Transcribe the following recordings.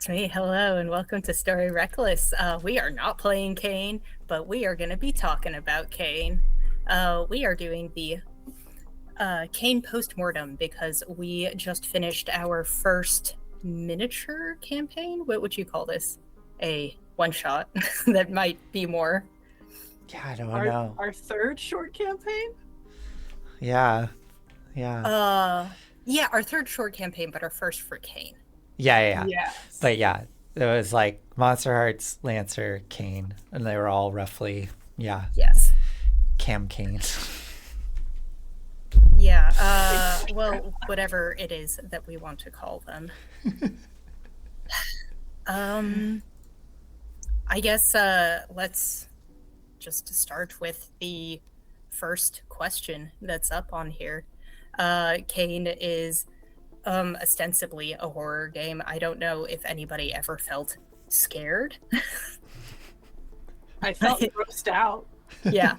It's me. Hello, and welcome to Story Reckless. We are not playing Cain, but we are going to be talking about Cain. We are doing the Cain Postmortem because we just finished our first miniature campaign. What would you call this? A one-shot that might be more. Yeah, I don't know. Our third short campaign? Yeah. Yeah, our third short campaign, but our first for Cain. Yeah. Yes. But yeah, it was like Monster Hearts, Lancer, Cain, and they were all roughly, Yes. Cam Cain. Yeah, well, whatever it is that we want to call them. I guess let's just start with the first question that's up on here. Cain is ostensibly a horror game. I don't know if anybody ever felt scared. I felt grossed out. Yeah.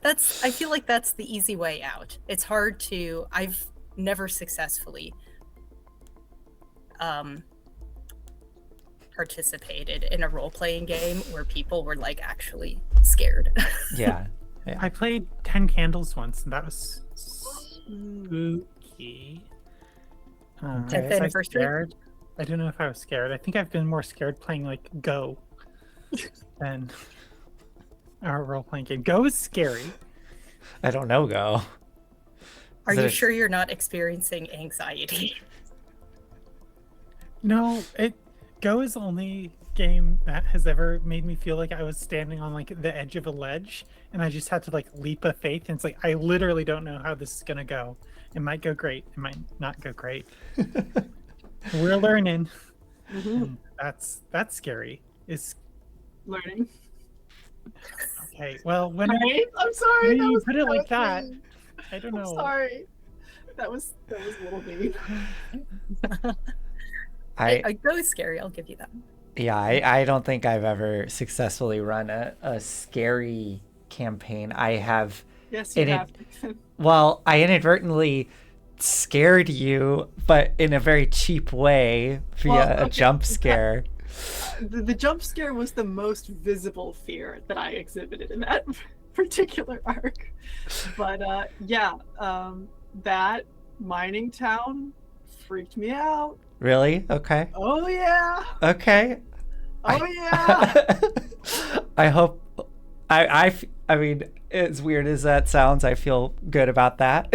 I feel like that's the easy way out. It's hard to. I've never successfully participated in a role-playing game where people were like actually scared. Yeah. I played 10 Candles once, and that was spooky. 10th Was I anniversary? scared? I don't know if I was scared. I think I've been more scared playing like Go than our role-playing game. Go is scary. I don't know, Go. Are Is you it- sure you're not experiencing anxiety? No, Go is the only game that has ever made me feel like I was standing on like the edge of a ledge and I just had to like leap of faith, and it's like I literally don't know how this is gonna go. It might go great, it might not go great. We're learning. And that's scary. Is Learning. okay. Well, when Right? I'm sorry. when that you was, put it like was that, mean. I don't I'm know. sorry. That was a little mean. I Go is scary, I'll give you that. I don't think I've ever successfully run a scary campaign. I have. Yes, you And have. Well, I inadvertently scared you, but in a very cheap way via Well, a okay. jump scare. The jump scare was the most visible fear that I exhibited in that particular arc. But that mining town freaked me out. Really? Okay. Oh yeah. Okay. Oh yeah. I hope. I mean, as weird as that sounds, I feel good about that.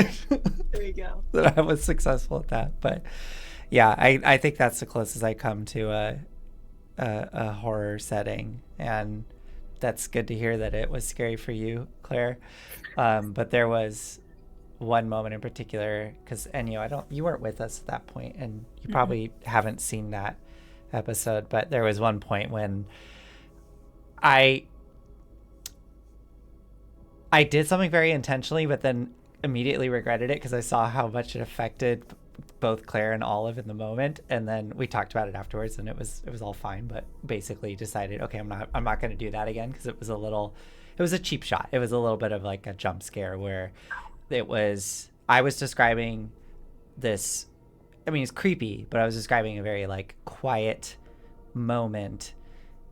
There you go. That I was successful at that. But yeah, I think that's the closest I come to a horror setting, and that's good to hear that it was scary for you, Claire. But there was one moment in particular, because you weren't with us at that point, and you probably haven't seen that episode, but there was one point when I did something very intentionally, but then immediately regretted it because I saw how much it affected both Claire and Olive in the moment, and then we talked about it afterwards, and it was all fine. But basically decided, okay, I'm not going to do that again, because it was a cheap shot. It was a little bit of like a jump scare where I was describing this. I mean, it's creepy, but I was describing a very like quiet moment,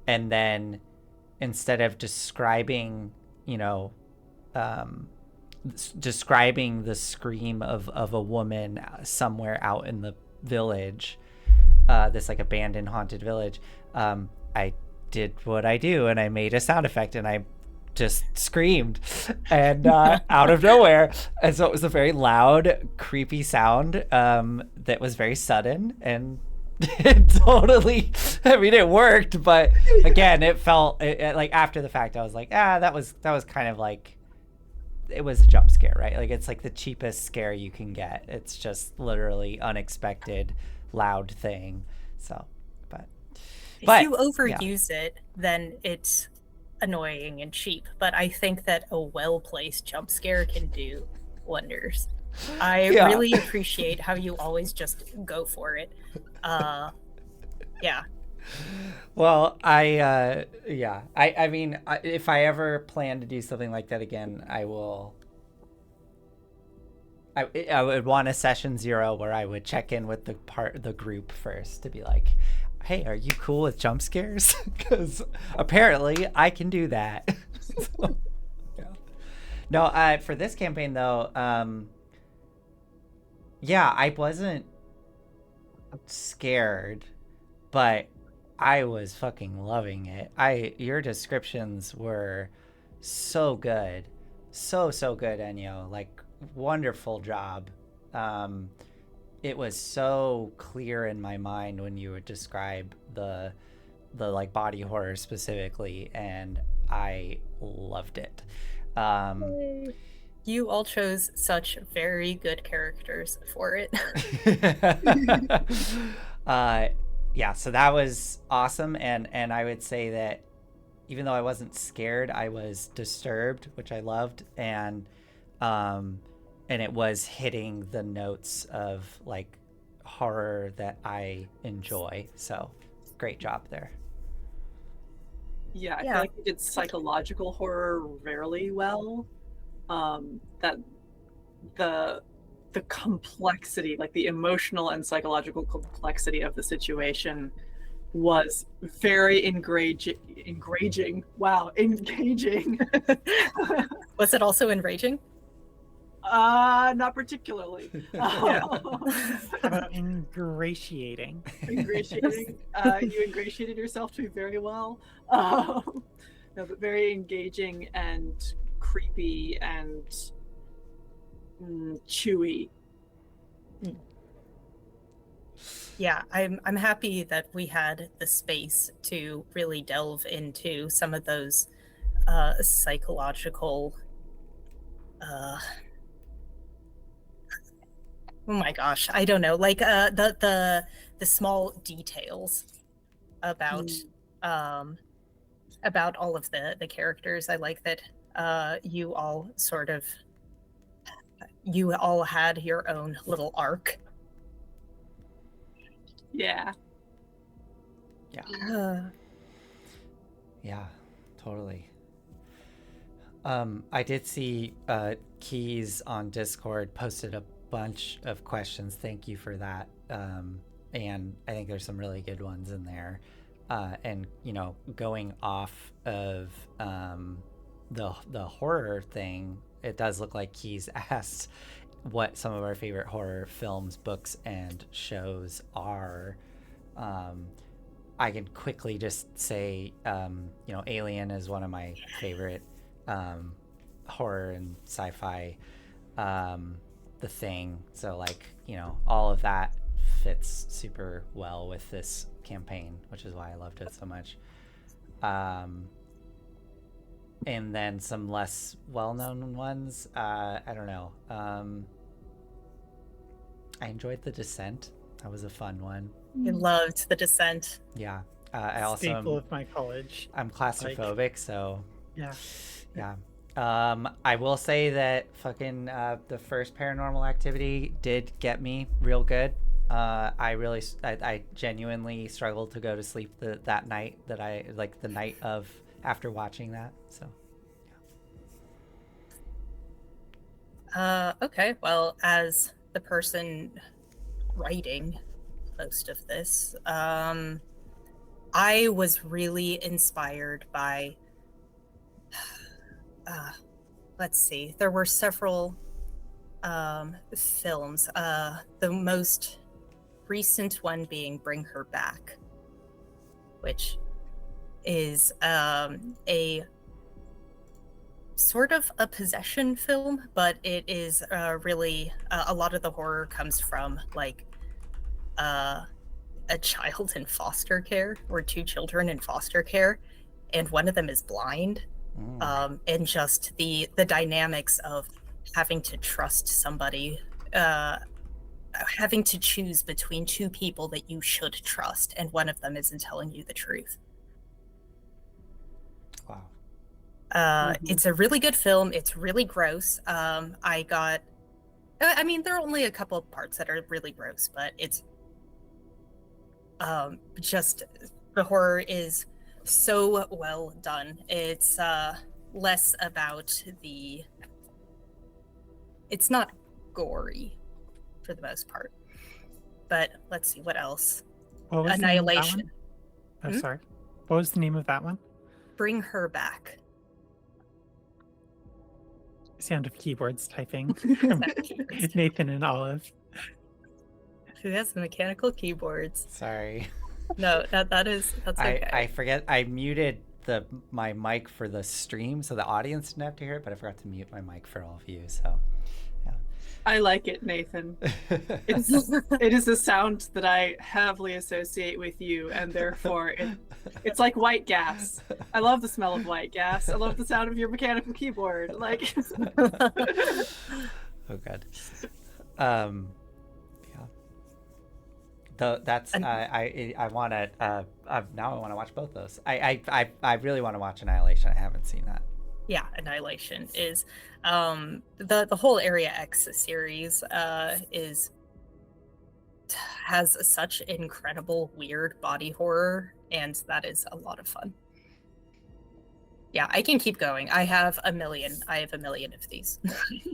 and then instead of describing, describing the scream of a woman somewhere out in the village, this like abandoned haunted village, I did what I do, and I made a sound effect, and I just screamed, and out of nowhere. And so it was a very loud, creepy sound that was very sudden, and it totally, I mean, it worked, but again, it felt like after the fact, I was like, that was kind of like, it was a jump scare, right? Like, it's like the cheapest scare you can get. It's just literally unexpected, loud thing. So, but If you overuse it, then it's annoying and cheap. But I think that a well-placed jump scare can do wonders. I really appreciate how you always just go for it. Yeah. Well, I mean, if I ever plan to do something like that again, I would want a session 0 where I would check in with the group first to be like, hey, are you cool with jump scares? Because apparently I can do that. So, yeah. No, for this campaign though, yeah, I wasn't scared, but I was fucking loving it. Your descriptions were so good. So good, Enyo. Like, wonderful job. Um, it was so clear in my mind when you would describe the like body horror specifically, and I loved it. You all chose such very good characters for it. Yeah, so that was awesome, and I would say that even though I wasn't scared, I was disturbed, which I loved, and it was hitting the notes of like horror that I enjoy. So great job there. Yeah, I Yeah. feel like we did psychological horror rarely well. That the complexity, like the emotional and psychological complexity of the situation was very engaging. Wow, engaging. Was it also enraging? Not particularly. How about ingratiating? Ingratiating. You ingratiated yourself to me very well. No, but very engaging and creepy and chewy. Yeah, I'm happy that we had the space to really delve into some of those psychological oh my gosh, I don't know, like the small details about all of the characters. I like that you all had your own little arc. Yeah. Yeah, totally. I did see Keys on Discord posted a bunch of questions. Thank you for that. And I think there's some really good ones in there. And you know, going off of the horror thing, it does look like Keys asked what some of our favorite horror films, books, and shows are. I can quickly just say, you know, Alien is one of my favorite horror and sci-fi. The Thing, so like, you know, all of that fits super well with this campaign, which is why I loved it so much. And then some less well-known ones. I don't know. I enjoyed The Descent. That was a fun one. I loved The Descent. Yeah. I also Staple of my college. I'm claustrophobic, so Yeah. I will say that fucking the first Paranormal Activity did get me real good. I genuinely struggled to go to sleep that night, that I like the night of after watching that. So Okay, well, as the person writing most of this, I was really inspired by let's see, there were several films, the most recent one being Bring Her Back, which is a sort of a possession film, but it is really a lot of the horror comes from like a child in foster care, or two children in foster care, and one of them is blind. And just the dynamics of having to trust somebody, having to choose between two people that you should trust, and one of them isn't telling you the truth. wow. It's a really good film. It's really gross. I mean, there are only a couple of parts that are really gross, but it's just the horror is so well done. It's less about it's not gory for the most part. But let's see what else. What was the name of that Annihilation. one? Oh, sorry. What was the name of that one? Bring her back. Sound of keyboards typing. Keyboards. Nathan and Olive. Who has the mechanical keyboards? Sorry. No, that's okay. I forget. I muted my mic for the stream so the audience didn't have to hear it, but I forgot to mute my mic for all of you. So, I like it, Nathan. It is a sound that I heavily associate with you, and therefore it's like white gas. I love the smell of white gas. I love the sound of your mechanical keyboard. Like, oh god. Yeah. That's I want to now I want to watch both those. I really want to watch Annihilation. I haven't seen that. Yeah, Annihilation is the whole Area X series has such incredible weird body horror, and that is a lot of fun. Yeah, I can keep going. I have a million of these.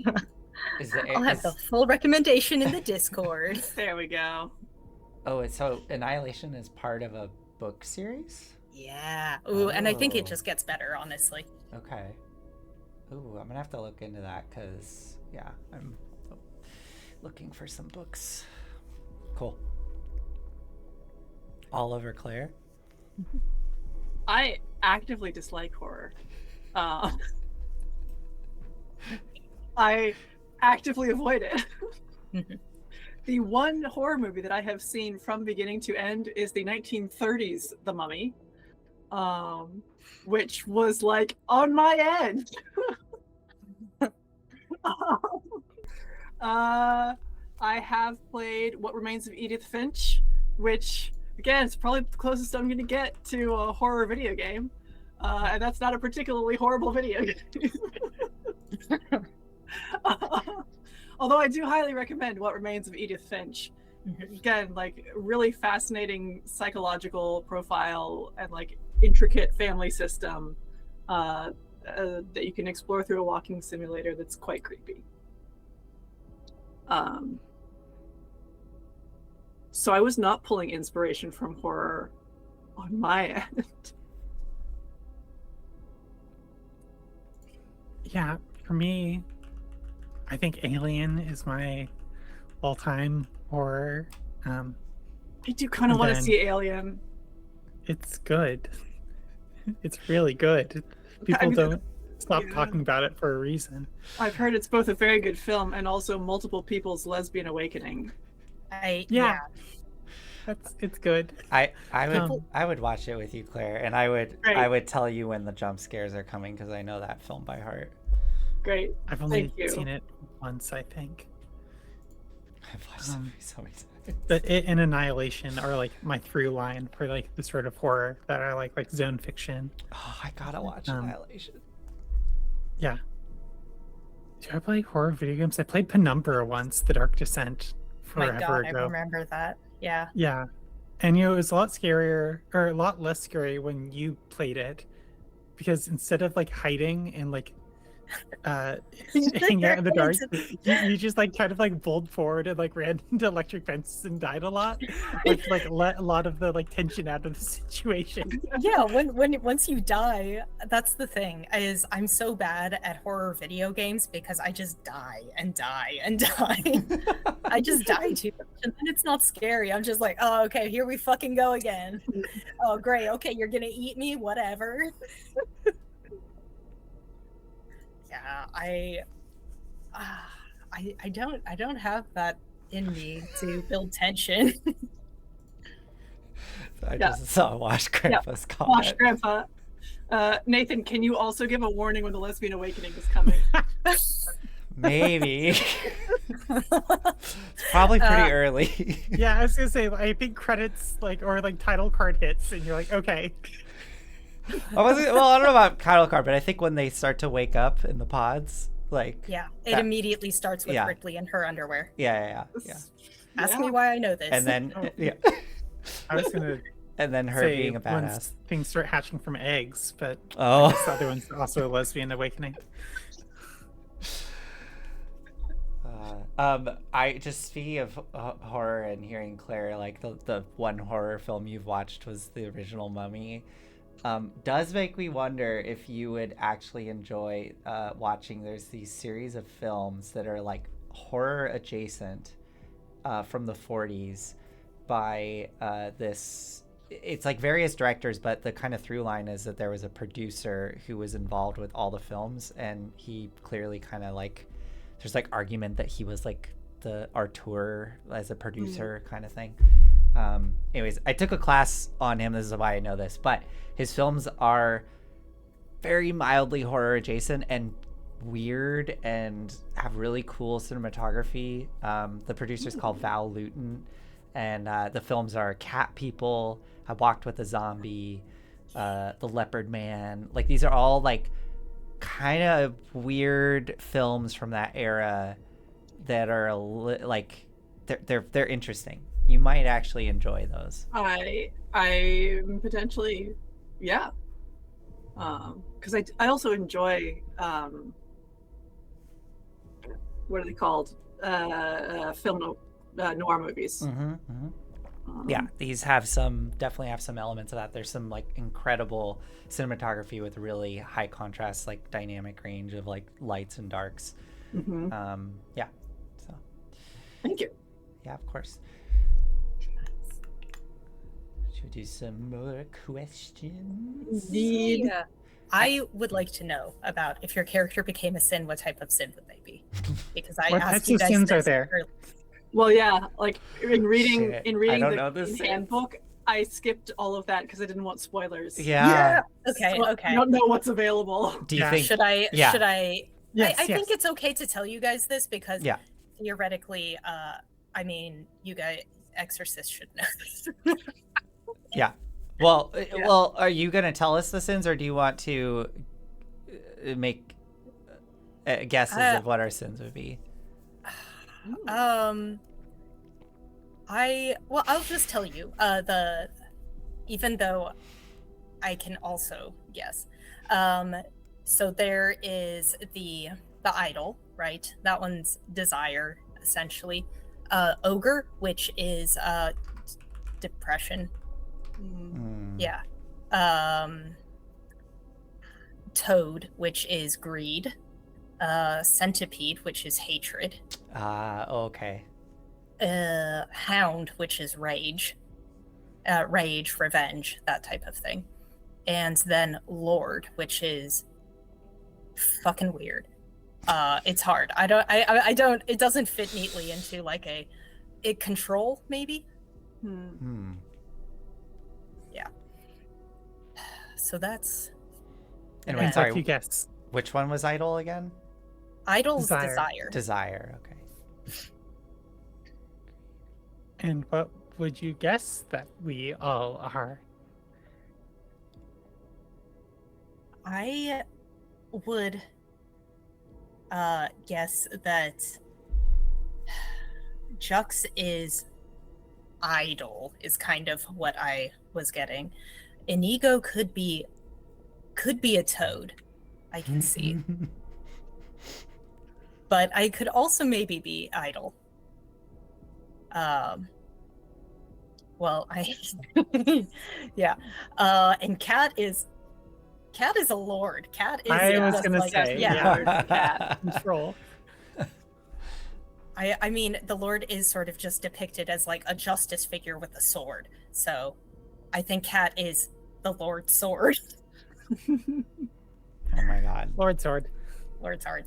I'll have the full recommendation in the Discord. there we go. Oh, so Annihilation is part of a book series? Yeah. Ooh, and I think it just gets better, honestly. Okay. Ooh, I'm gonna have to look into that because, yeah, I'm looking for some books. Cool. Oliver Claire? I actively dislike horror. I actively avoid it. The one horror movie that I have seen from beginning to end is the 1930s The Mummy, which was like on my edge. I have played What Remains of Edith Finch, which again is probably the closest I'm going to get to a horror video game, and that's not a particularly horrible video game. Although I do highly recommend What Remains of Edith Finch. Again, like really fascinating psychological profile and like intricate family system that you can explore through a walking simulator that's quite creepy. So I was not pulling inspiration from horror on my end. Yeah, for me, I think Alien is my all-time horror. I do kind of want to see Alien. It's good. It's really good. People don't stop talking about it for a reason. I've heard it's both a very good film and also multiple people's lesbian awakening. Yeah. It's good. I would watch it with you, Claire, and I would tell you when the jump scares are coming because I know that film by heart. Great. I've only seen it once, I think. I've watched it so many times. But it and Annihilation are like my through line for like the sort of horror that I like zone fiction. Oh, I gotta watch Annihilation. Yeah. Do I play horror video games? I played Penumbra once, The Dark Descent, forever ago. I remember that. Yeah. Yeah. And it was a lot scarier, or a lot less scary when you played it, because instead of like hiding and like hanging out in the dark, you just like kind of like bowled forward and like ran into electric fences and died a lot, which like let a lot of the like tension out of the situation. Yeah, once you die, that's the thing, is I'm so bad at horror video games because I just die and die and die. I just die too much, and then it's not scary. I'm just like, oh, okay, here we fucking go again. Oh, great. Okay, you're gonna eat me, whatever. Yeah, I don't have that in me to build tension. I just saw Wash Grandpa's comment. Wash Grandpa. Nathan, can you also give a warning when the lesbian awakening is coming? Maybe. It's probably pretty early. Yeah, I was gonna say, I think credits or title card hits, and you're like, okay. I don't know about title card, but I think when they start to wake up in the pods, it immediately starts with Ripley in her underwear. Yeah. Ask me why I know this. And then I was gonna and then her being a badass. Things start hatching from eggs, but I guess the other one's also a lesbian awakening. I just, speaking of horror and hearing Claire, like the one horror film you've watched was the original Mummy. Does make me wonder if you would actually enjoy watching. There's these series of films that are like horror adjacent from the 40s by this. It's like various directors, but the kind of through line is that there was a producer who was involved with all the films, and he clearly kind of like, there's like argument that he was like the auteur as a producer kind of thing. Anyways, I took a class on him. This is why I know this, but his films are very mildly horror adjacent and weird and have really cool cinematography. The producer's called Val Lewton, and the films are Cat People, I Walked with a Zombie, The Leopard Man. Like, these are all like kind of weird films from that era that are like they're interesting. You might actually enjoy those. I potentially, yeah. Because I also enjoy what are they called? Film noir movies. Yeah, these definitely have some elements of that. There's some like incredible cinematography with really high contrast, like dynamic range of like lights and darks. Yeah. So. Thank you. Yeah, of course. Should we do some more questions? Yeah. I would like to know about, if your character became a sin, what type of sin would they be? Because I What asked types you of guys sins are this there? earlier. Well, yeah, like in reading Shit, the handbook, I skipped all of that because I didn't want spoilers. Yeah. Okay. So Okay. I don't know what's available. Do you Yeah. think? Should I? Yeah. Should I? Yes, I think yes. it's okay to tell you guys this because Yeah. theoretically, I mean, you guys, exorcists should know this. Yeah. Well, well, are you gonna tell us the sins, or do you want to make guesses of what our sins would be? I'll just tell you. Even though I can also guess. So there is the idol, right? That one's desire, essentially. Ogre, which is depression. Yeah. Toad, which is greed. Centipede, which is hatred. Okay. Hound, which is rage. Rage, revenge, that type of thing. And then Lord, which is fucking weird. It's hard. I don't, it doesn't fit neatly into like it control, maybe? Yeah. So that's... Anyway, And sorry. you guess. Which one was idol again? Idol's Desire. Desire. Okay. And what would you guess that we all are? I would guess that Jux is idol is kind of what I was getting. Inigo could be a toad. I can see. But I could also maybe be idle. Well, yeah. And Cat is a lord. Cat is I was just gonna like say, yeah. Cat. Control. I mean, the Lord is sort of just depicted as like a justice figure with a sword. So I think Cat is the Lord's sword. Oh my god. Lord Sword. Lord's sword.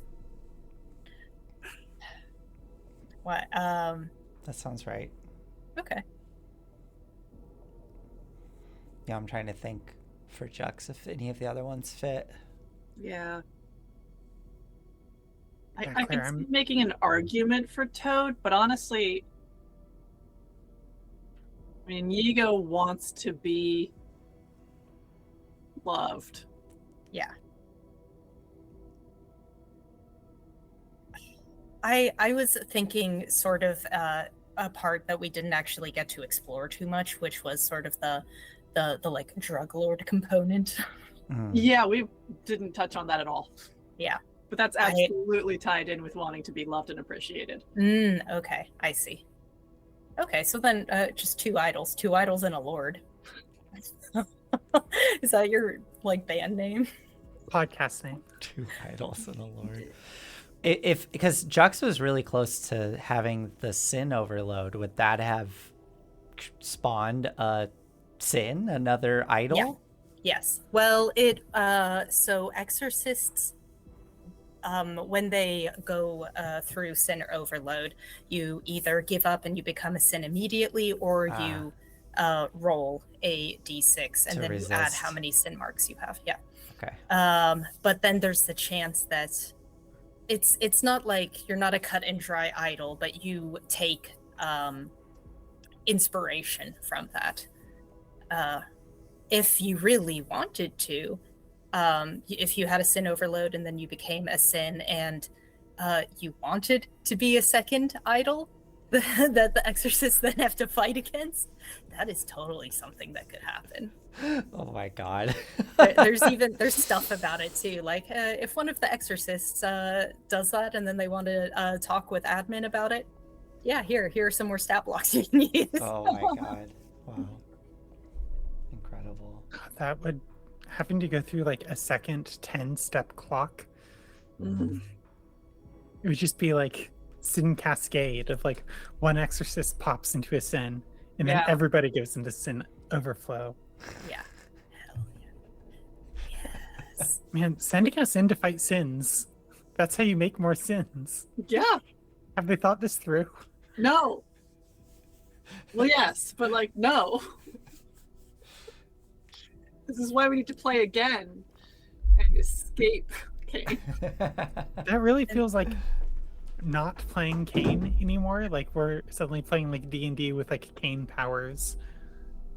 What? That sounds right. Okay. Yeah, I'm trying to think for Jux if any of the other ones fit. Yeah. Yeah, I Claire, can see I'm- making an argument for Toad, but honestly, I mean, Inigo wants to be loved. Yeah. I was thinking sort of a part that we didn't actually get to explore too much, which was sort of the like drug lord component. Yeah, we didn't touch on that at all. Yeah. But that's absolutely tied in with wanting to be loved and appreciated. Okay, I see. Okay, so then just two idols and a lord. Is that your like band name? Podcast name. 2 idols and a lord. If because Jux was really close to having the sin overload, would that have spawned a sin, another idol? Yeah. Yes. Well, it so exorcists, when they go through sin overload, you either give up and you become a sin immediately, or you roll a d6 and then you add how many sin marks you have. Yeah. Okay. But then there's the chance that it's not like you're not a cut and dry idol, but you take inspiration from that. If you really wanted to, if you had a sin overload and then you became a sin and you wanted to be a second idol that the exorcists then have to fight against, that is totally something that could happen. Oh my god. There's stuff about it too, like if one of the exorcists does that and then they want to talk with admin about it, yeah, here are some more stat blocks you can use. Oh my god. Wow. Incredible. That would having to go through like a second 10-step clock. Mm-hmm. It would just be like sin cascade of like one exorcist pops into a sin and then everybody goes into sin overflow. Yeah. Hell yeah. Yes. Man, sending us in to fight sins. That's how you make more sins. Yeah. Have they thought this through? No. Well, yes, but like, no. This is why we need to play again and escape Cain. That really feels like not playing Cain anymore. Like we're suddenly playing like D&D with like Cain powers.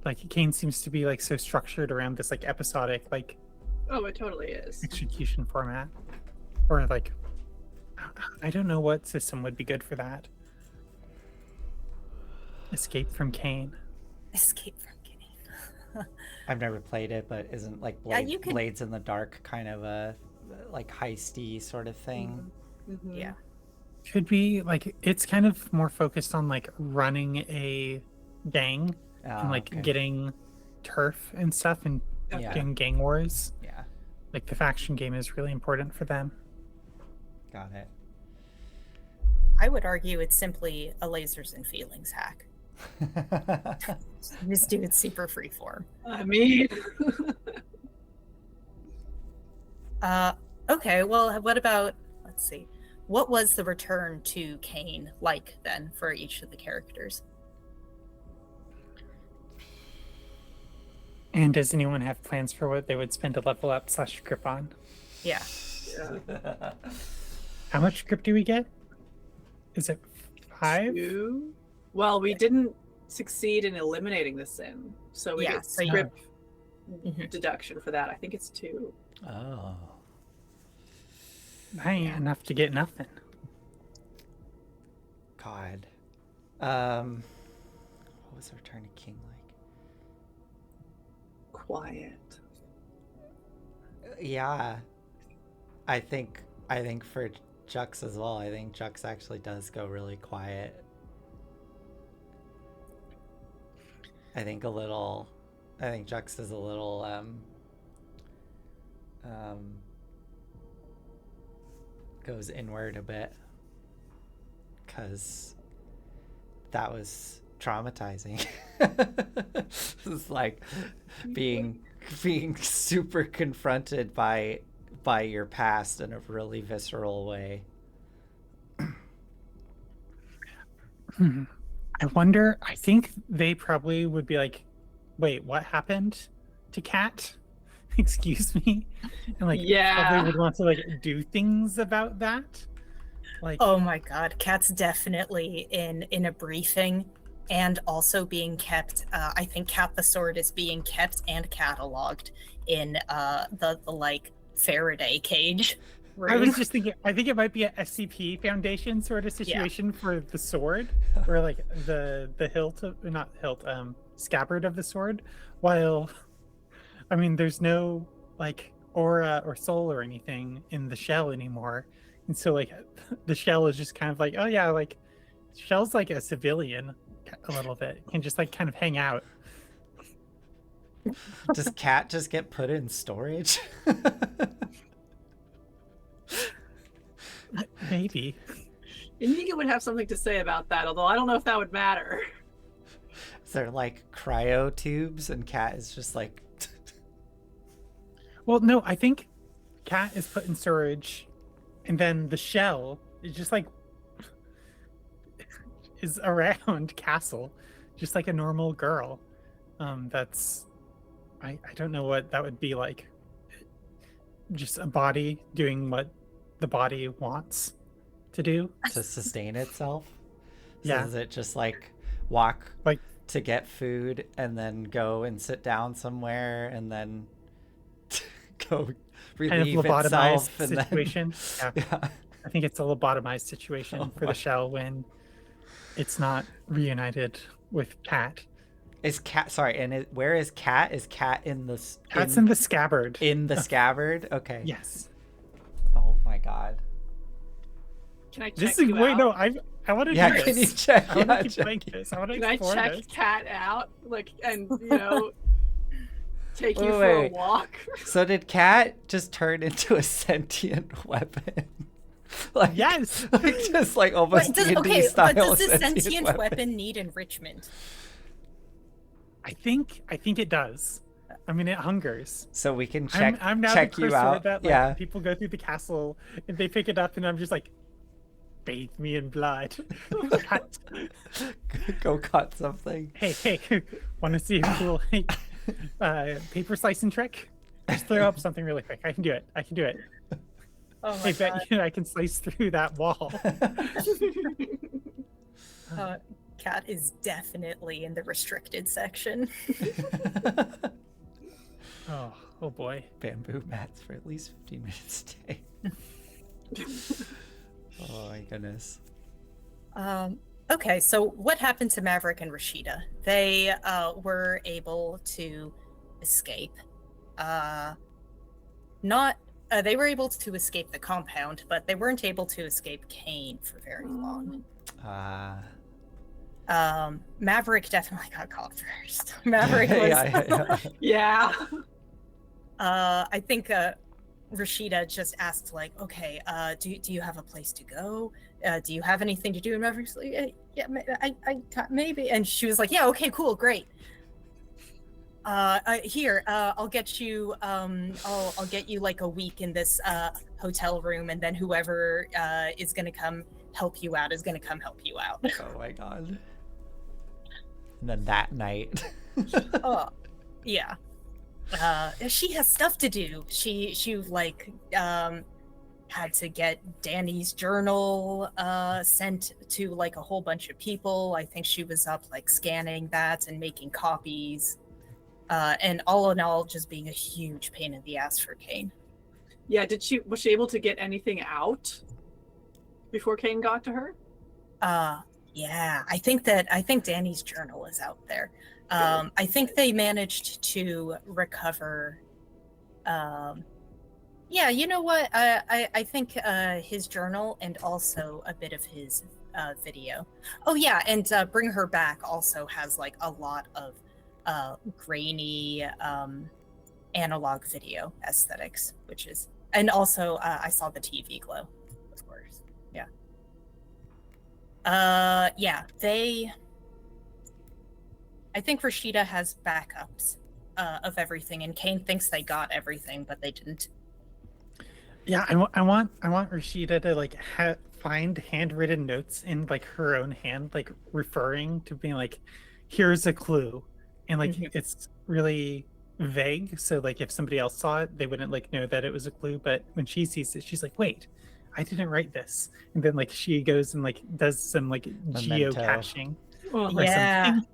Like Cain seems to be like so structured around this like episodic like Oh, it totally is. execution format. Or like I don't know what system would be good for that. Escape from Cain. Escape from Cain. I've never played it, but isn't like Blades in the Dark kind of a like heisty sort of thing? Mm-hmm. Yeah. Could be like it's kind of more focused on like running a gang and like getting turf and stuff and doing gang wars. Yeah. Like the faction game is really important for them. Got it. I would argue it's simply a lasers and feelings hack. Just do it super freeform. I mean, okay, well, what about, let's see, what was the return to Cain like then for each of the characters? And does anyone have plans for what they would spend a level up / grip on? Yeah. How much grip do we get? Is it 5? 2? Well, we didn't succeed in eliminating the sin, so we get grip deduction for that. I think it's 2. Oh. That ain't enough to get nothing. God. What was the return to King like? Quiet. Yeah. I think for Jux as well, I think Jux actually does go really quiet. I think Jux is a little goes inward a bit, because that was traumatizing. It's like being super confronted by your past in a really visceral way. I wonder, I think they probably would be like, wait, what happened to Kat? Excuse me? And like, probably would want to like do things about that. Like, oh my god, Kat's definitely in a briefing and also being kept, I think Kat the Sword is being kept and cataloged in the like Faraday cage room. I was just thinking, I think it might be a SCP Foundation sort of situation for the sword, where like the hilt, not hilt, scabbard of the sword, while, I mean, there's no like or soul or anything in the shell anymore, and so like the shell is just kind of like, oh yeah, like shell's like a civilian a little bit, can just like kind of hang out. Does Cat just get put in storage? Maybe. Inigo would have something to say about that, although I don't know if that would matter. Is there like cryo tubes and Cat is just like Well, no, I think Cat is put in storage, and then the shell is just like is around Castle, just like a normal girl. That's I don't know what that would be like. Just a body doing what the body wants to do. to sustain itself? So Yeah. does it just like walk Like to get food and then go and sit down somewhere and then go kind of relieve lobotomized itself and situation. then Yeah. I think it's a lobotomized situation Oh for my- the shell when it's not reunited with Cat. Is Cat sorry, and where is Cat? Is Cat in the Cat's in the scabbard. in the scabbard? Okay. Yes. Oh my god. Can I check This is you wait, out? no, I want to Yeah, do can you this. check? I want Yeah, to keep check playing it. this. I want to Can I explore check this. Cat out? Like, and, take you Wait, for a wait. walk? So did Cat just turn into a sentient weapon? Like Yes. like just like almost D&D Okay, style but does this sentient sentient weapon need enrichment? I think it does. I mean, it hungers. So we can check I'm now check the you cursor out. that like Yeah. people go through the castle and they pick it up and I'm just like, bathe me in blood. Go cut something. hey, want to see a cool paper slicing trick? Just throw up something really quick. I can do it. Oh I my bet god. you I can slice through that wall. Cat is definitely in the restricted section. Oh boy. Bamboo mats for at least 15 minutes a day. Oh my goodness. Okay, so what happened to Maverick and Rashida? They were able to escape. They were able to escape the compound, but they weren't able to escape Cain for very long. Maverick definitely got caught first. Maverick was. yeah. Yeah. I think Rashida just asked, like, okay, do you have a place to go? Do you have anything to do? And Maverick's like, yeah, maybe. And she was like, yeah, okay, cool, great. Here, I'll get you. I'll get you like a week in this hotel room, and then whoever is gonna come help you out is gonna come help you out. Oh my god. And then that night. Oh, yeah. She has stuff to do. She like had to get Danny's journal sent to like a whole bunch of people. I think she was up like scanning that and making copies. And all in all, just being a huge pain in the ass for Cain. Yeah, was she able to get anything out before Cain got to her? Yeah, I think Danny's journal is out there. I think they managed to recover. Yeah, you know what? I think his journal and also a bit of his video. Oh yeah, and Bring Her Back also has like a lot of grainy analog video aesthetics, which is, and also I saw the TV glow, of course. Yeah. Yeah, I think Rashida has backups of everything, and Cain thinks they got everything, but they didn't. Yeah, I want Rashida to like find handwritten notes in like her own hand, like referring to being like, here's a clue, and like it's really vague. So like if somebody else saw it, they wouldn't like know that it was a clue. But when she sees it, she's like, wait, I didn't write this. And then like she goes and like does some like Memento. geocaching. Well, Yeah. something.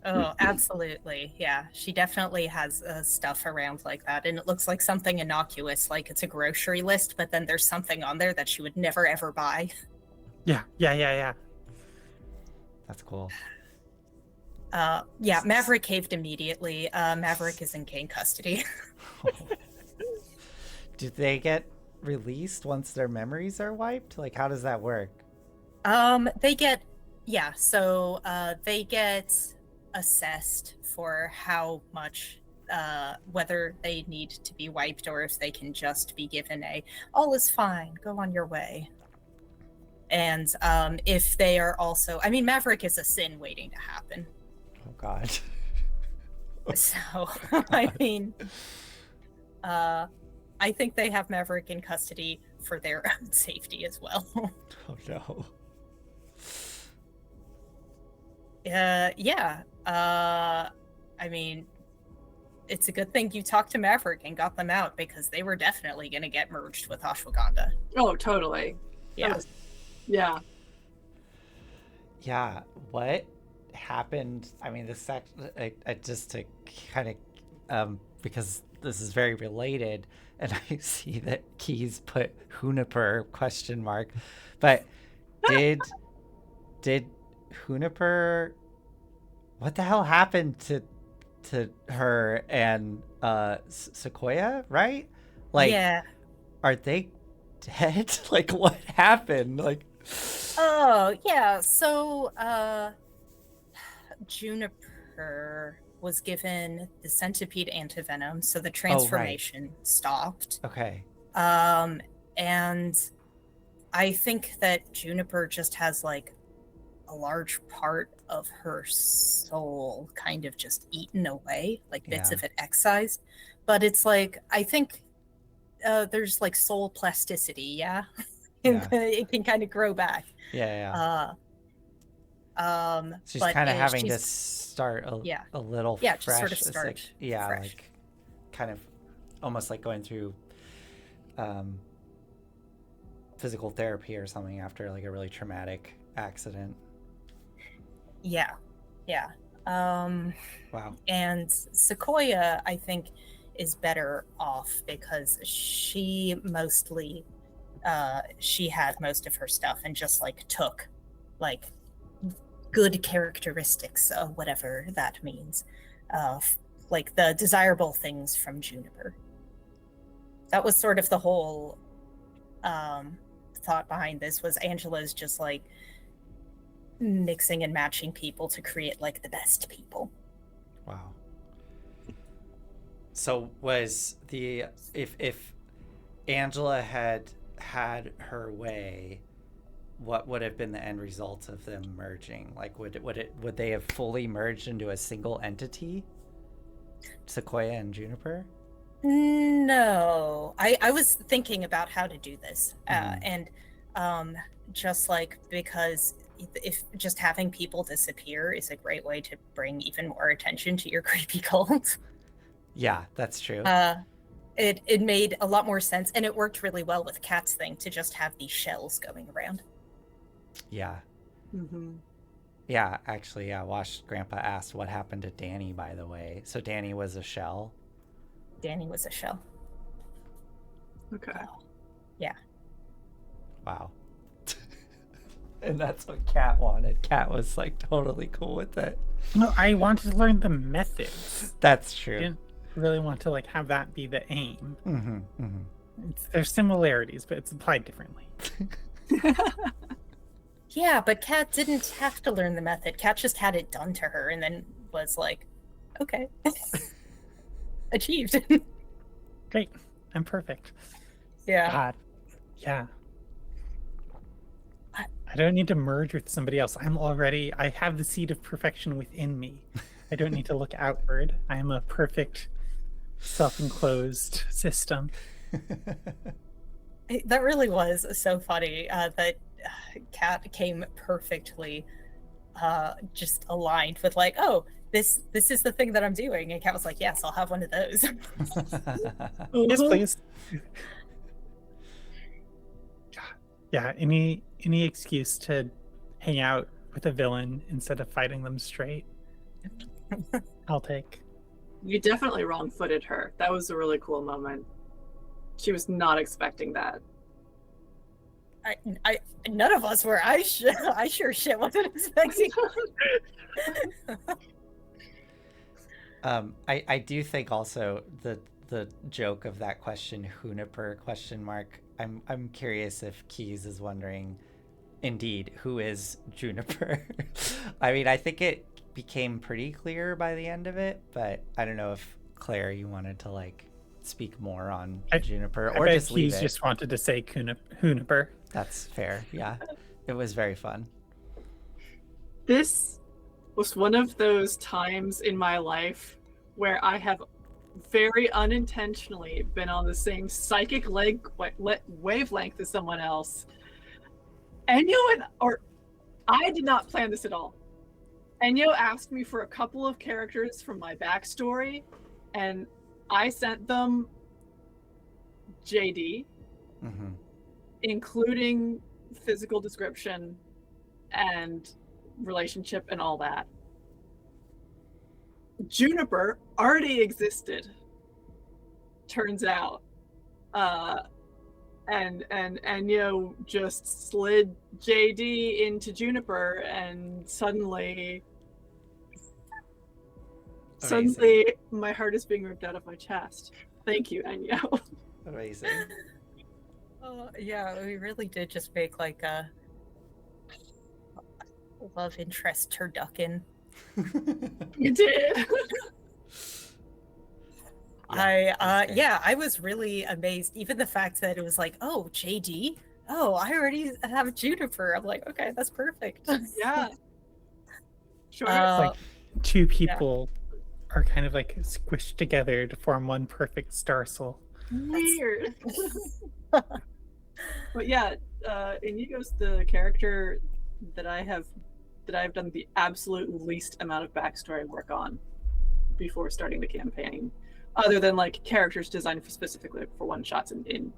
Oh, absolutely. Yeah, she definitely has stuff around like that, and it looks like something innocuous, like it's a grocery list, but then there's something on there that she would never ever buy. Yeah. That's cool. Yeah, Maverick caved immediately. Maverick is in Cain custody. do they get released once their memories are wiped? Like, how does that work? They get, yeah, so they get assessed for how much, whether they need to be wiped or if they can just be given all is fine, go on your way. And if they are also, I mean, Maverick is a sin waiting to happen. Oh, God. So, I mean, I think they have Maverick in custody for their own safety as well. Oh, no. Yeah. I mean, it's a good thing you talked to Maverick and got them out because they were definitely going to get merged with Ashwagandha. Oh, totally. Yeah. Yeah. Yeah. What happened? I mean, this I just to kind of, because this is very related, and I see that Keys put Juniper ? But did Juniper, what the hell happened to her and Sequoia, right? Like, yeah. Are they dead? Like, what happened? Like, oh yeah, so Juniper was given the centipede antivenom, so the transformation stopped. Okay. And I think that Juniper just has like a large part of her soul kind of just eaten away, like bits of it excised. But it's like, I think there's like soul plasticity, yeah? It can kind of grow back. Yeah. She's kind of having to start a little fresh. Just sort of start fresh. Like kind of almost like going through physical therapy or something after like a really traumatic accident. Yeah. Wow. And Sequoia, I think, is better off because she mostly she had most of her stuff and just like took like good characteristics of whatever that means, like the desirable things from Juniper. That was sort of the whole thought behind this, was Angela's just like mixing and matching people to create like the best people. Wow. So was the if Angela had her way, what would have been the end result of them merging? Like would they have fully merged into a single entity? Sequoia and Juniper? No. I was thinking about how to do this. And just like, because if just having people disappear is a great way to bring even more attention to your creepy cult. Yeah, that's true. It made a lot more sense, and it worked really well with Kat's thing to just have these shells going around. Yeah. Mm-hmm. Yeah, actually, yeah. Wash Grandpa asked what happened to Danny, by the way. So Danny was a shell? Danny was a shell. Okay. Yeah. Wow. And that's what Kat wanted. Kat was like totally cool with it. No, I wanted to learn the methods. That's true. I didn't really want to like have that be the aim. Mm-hmm, mm-hmm. There's similarities, but it's applied differently. Yeah, but Kat didn't have to learn the method. Kat just had it done to her and then was like, okay. Achieved. Great. I'm perfect. Yeah. God. Yeah. I don't need to merge with somebody else. I have the seed of perfection within me. I don't need to look outward. I am a perfect self-enclosed system. That really was so funny that Kat came perfectly just aligned with like, oh, this is the thing that I'm doing. And Kat was like, yes, I'll have one of those. Yes, please. Yeah, any excuse to hang out with a villain instead of fighting them straight, I'll take. You definitely wrong-footed her. That was a really cool moment. She was not expecting that. I none of us were. I sure shit wasn't expecting. I do think also the the joke of that question, Juniper ? I'm curious if Keys is wondering, indeed, who is Juniper? I mean, I think it became pretty clear by the end of it, but I don't know if Claire, you wanted to like speak more on Juniper, or just leave it. Just wanted to say Juniper. That's fair. Yeah, it was very fun. This was one of those times in my life where I have very unintentionally been on the same psychic wavelength as someone else. Enyo I did not plan this at all. Enyo asked me for a couple of characters from my backstory, and I sent them JD, including physical description and relationship and all that. Juniper already existed, turns out. And Enyo just slid JD into Juniper, and suddenly my heart is being ripped out of my chest. Thank you, Enyo. Amazing. Yeah, we really did just make like a love interest turducken. You did. I was really amazed. Even the fact that it was like, oh, JD? Oh, I already have Juniper. I'm like, okay, that's perfect. Yeah. Sure. It's like two people are kind of like squished together to form one perfect starsel. Weird. But yeah, Inigo's the character that I've done the absolute least amount of backstory work on before starting the campaign, other than like characters designed specifically for one shots in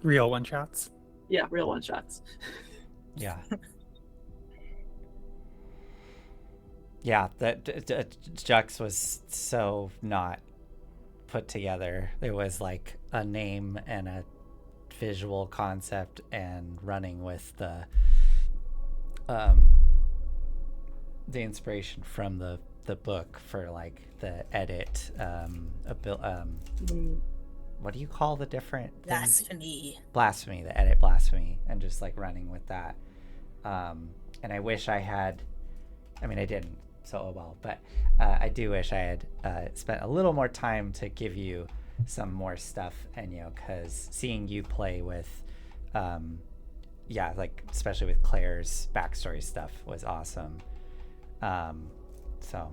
real one shots. Yeah, real one shots. Yeah. Yeah, that Jux was so not put together. It was like a name and a visual concept and running with the inspiration from the book for like the edit, what do you call the different things? Blasphemy, the edit blasphemy, and just like running with that. And I wish I had, I mean, I didn't, so oh well, but I do wish I had spent a little more time to give you some more stuff, and because seeing you play with like especially with Claire's backstory stuff was awesome. So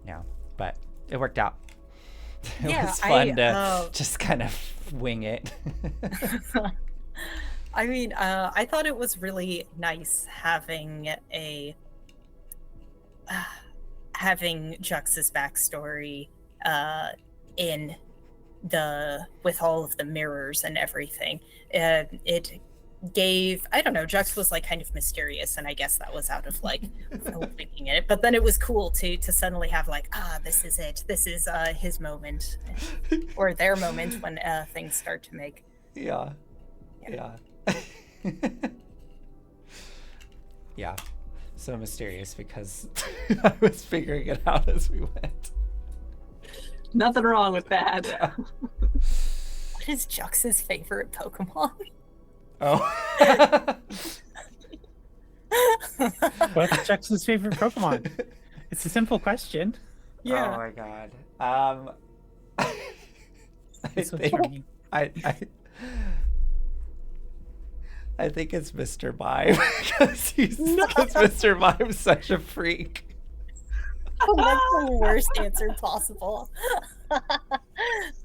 yeah, but it worked out. It was fun to just kind of wing it. I mean, I thought it was really nice having Jux's backstory in with all of the mirrors and everything. It gave, I don't know, Jux was like kind of mysterious, and I guess that was out of like thinking it. But then it was cool to suddenly have like, this is it. This is his moment, or their moment when things start to make. Yeah. Yeah. So mysterious because I was figuring it out as we went. Nothing wrong with that. Yeah. What is Jux's favorite Pokemon? Oh. What's Jux's favorite Pokemon? It's a simple question. Yeah. Oh my god. I think it's Mr. Mime because Mr. Mime's such a freak. Oh, that's the worst answer possible.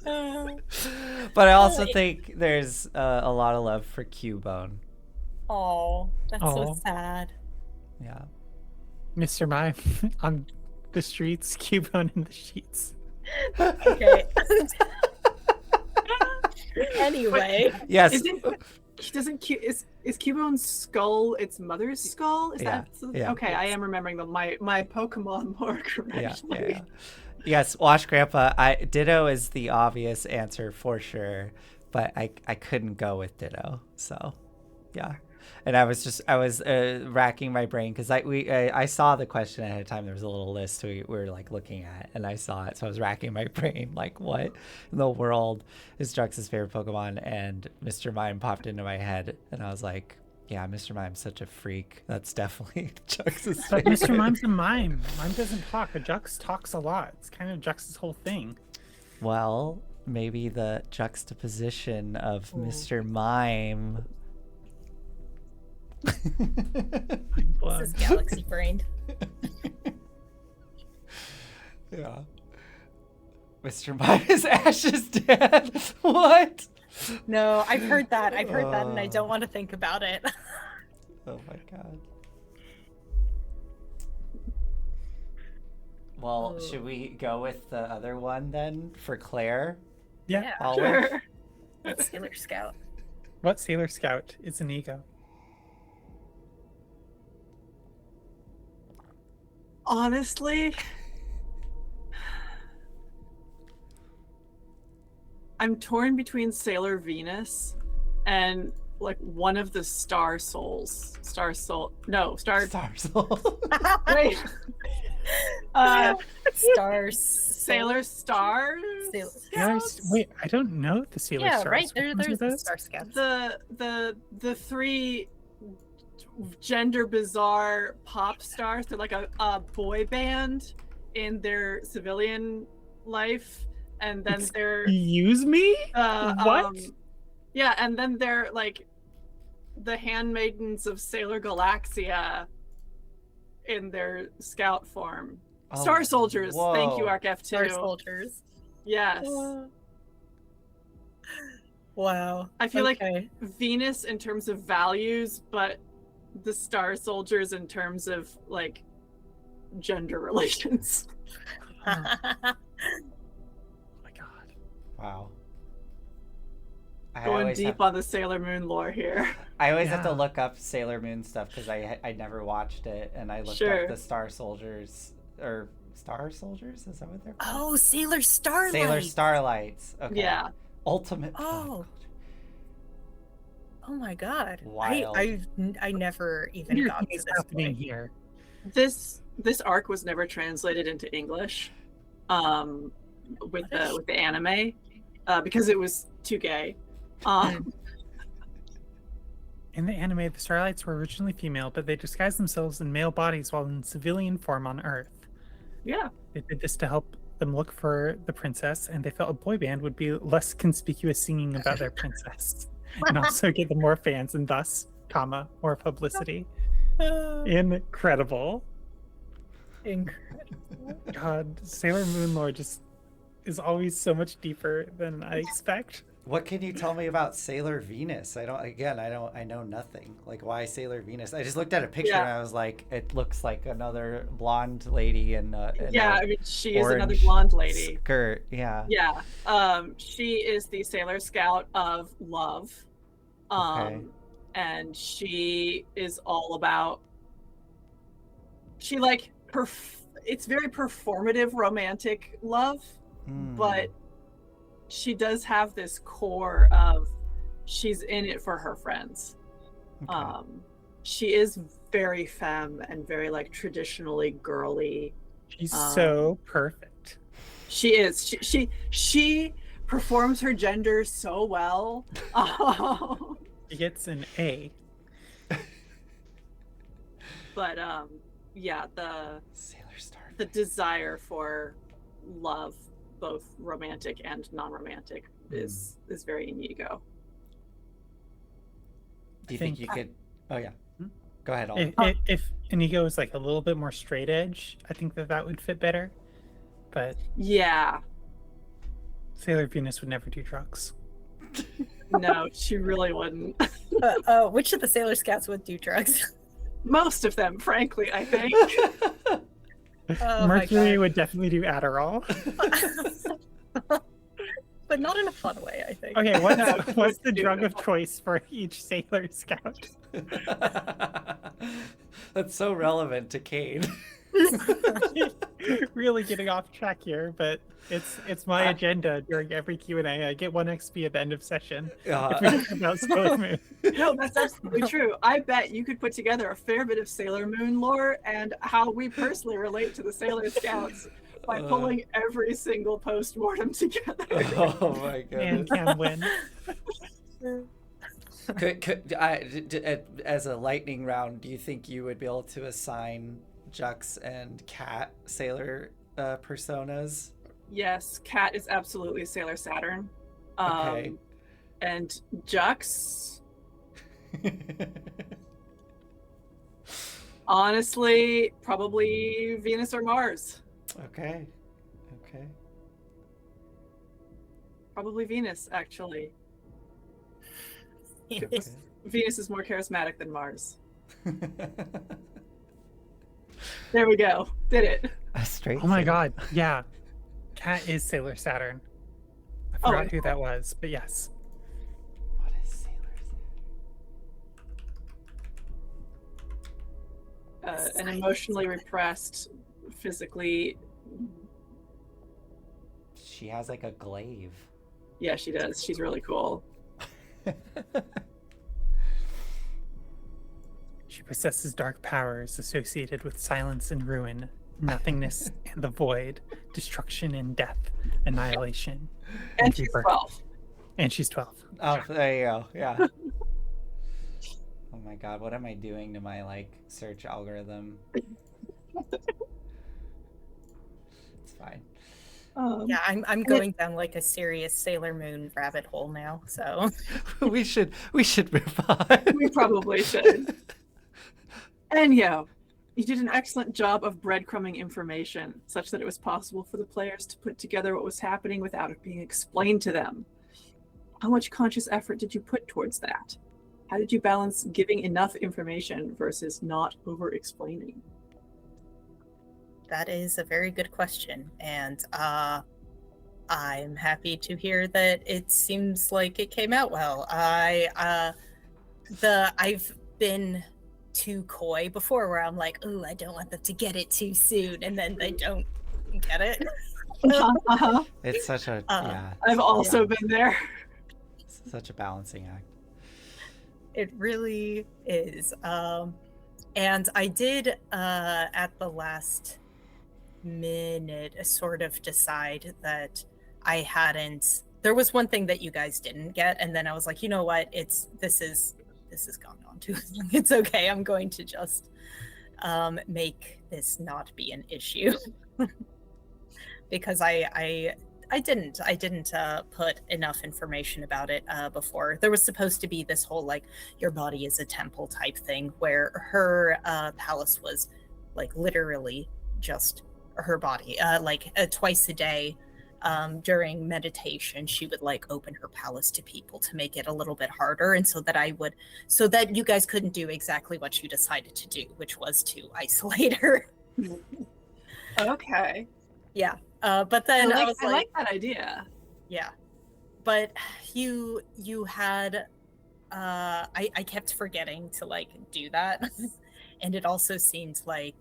But I also think there's a lot of love for Cubone. Oh, that's so sad. Yeah. Mr. Mime on the streets, Cubone in the sheets. Okay. Anyway. Yes. Is Cubone's skull its mother's skull? Is that okay? I am remembering my Pokemon more correctly. Yeah. Yes, Wash Grandpa. Ditto is the obvious answer for sure, but I couldn't go with Ditto. So, yeah. And I was racking my brain because I saw the question ahead of time. There was a little list we were like looking at, and I saw it, so I was racking my brain like, what in the world is Drux's favorite Pokemon? And Mr. Mime popped into my head, and I was like, yeah, Mr. Mime's such a freak. That's definitely Jux's But favorite. Mr. Mime's a mime. Mime doesn't talk, but Jux talks a lot. It's kind of Jux's whole thing. Well, maybe the juxtaposition of Mr. Mime. This is galaxy brained. Yeah. Mr. Mime is Ash's dad. What? No, I've heard that. I've heard that, and I don't want to think about it. Oh my god. Well, should we go with the other one then for Claire? Yeah. Olive? Sure. That's Sailor Scout. What Sailor Scout is an ego? Honestly, I'm torn between Sailor Venus and like one of the Star Souls. Star Soul. No, Star. Star Soul. Wait. Stars. Sailor Stars. Wait, I don't know the Sailor Yeah, Stars. right. Which ones are There's the those? Star Scouts. The three gender bizarre pop stars. They're like a boy band in their civilian life, and then they're Excuse me? What? Yeah, and then they're like the handmaidens of Sailor Galaxia in their scout form. Oh, Star Soldiers. Thank you, whoa. ArcF2. Star Soldiers. Yes. Wow. I feel like Okay. Venus in terms of values, but the Star Soldiers in terms of like gender relations. Oh my god. Wow. I Going always deep have, on the Sailor Moon lore here. I always have to Yeah. look up Sailor Moon stuff because I never watched it, and I looked Sure. up the Star Soldiers or Star Soldiers. Is that what they're called? Oh, Sailor Starlight. Sailor Starlights. Okay. Yeah. Ultimate. Oh. Oh my god. Wild. I never even Weird got thing to is this happening point. here. This arc was never translated into English, with the anime, because it was too gay. In the anime, the Starlights were originally female, but they disguised themselves in male bodies while in civilian form on Earth. Yeah. They did this to help them look for the princess, and they felt a boy band would be less conspicuous singing about their princess, and also get them more fans, and thus, more publicity. Incredible. Incredible. God, Sailor Moon lore just is always so much deeper than I expect. What can you tell me about Sailor Venus? I know nothing. Like, why Sailor Venus? I just looked at a picture and I was like, it looks like another blonde lady in I mean, she is another orange blonde lady. skirt. Yeah. Yeah. She is the Sailor Scout of love. Okay. And she is all about, it's very performative romantic love, but she does have this core of she's in it for her friends. Okay. She is very femme and very like traditionally girly. She's so perfect. She is. She performs her gender so well. She gets an A. But yeah, Sailor Star. the desire for love, both romantic and non-romantic, is very Inigo. Do you I think think- you could? Oh yeah. Go ahead. Olive. If Inigo is like a little bit more straight edge, I think that would fit better. But Yeah. Sailor Venus would never do drugs. No, she really wouldn't. Which of the Sailor Scouts would do drugs? Most of them, frankly, I think. Oh my Mercury God. would definitely do Adderall. But but not in a fun way, I think. Okay, what's the drug of choice for each Sailor Scout? That's so relevant to Cain. Really getting off track here, but it's my agenda during every Q&A. I get 1 XP at the end of session if we talk about Sailor Moon. No, that's absolutely true. I bet you could put together a fair bit of Sailor Moon lore and how we personally relate to the Sailor Scouts by pulling every single postmortem together. Oh my god. And can win. As a lightning round, do you think you would be able to assign Jux and Cat Sailor personas? Yes, Cat is absolutely Sailor Saturn. Okay. And Jux, honestly, probably Venus or Mars. Okay. Probably Venus, actually. Okay. Venus is more charismatic than Mars. There we go. Did it. A straight. Oh my Sailor. god, yeah. Cat is Sailor Saturn. I forgot who that was, but yes. What is Sailor An emotionally repressed, physically. She has like a glaive. Yeah, she does. She's really cool. She possesses dark powers associated with silence and ruin, nothingness and the void, destruction and death, annihilation. And she's rebirth. 12. And she's 12. Oh, there you go. Yeah. Oh my god, what am I doing to my like search algorithm? It's fine. Yeah, I'm going down like a serious Sailor Moon rabbit hole now. So we should move on. We probably should. And you did an excellent job of breadcrumbing information such that it was possible for the players to put together what was happening without it being explained to them. How much conscious effort did you put towards that? How did you balance giving enough information versus not over-explaining? that is a very good question, and I'm happy to hear that it seems like it came out well. I've been too coy before, where I'm like, "Ooh, I don't want them to get it too soon," and then they don't get it. It's such a yeah. I've also been there. It's such a balancing act. It really is. And I did at the last minute sort of decide that I hadn't. There was one thing that you guys didn't get, and then I was like, you know what? This has gone on too long. It's okay. I'm going to just make this not be an issue. Because I didn't put enough information about it before. There was supposed to be this whole like your body is a temple type thing, where her palace was like literally just her body. Twice a day during meditation, she would like open her palace to people to make it a little bit harder, and so that you guys couldn't do exactly what you decided to do, which was to isolate her. Okay. Yeah. But then I like that idea. Yeah. But you had I kept forgetting to like do that. And it also seemed like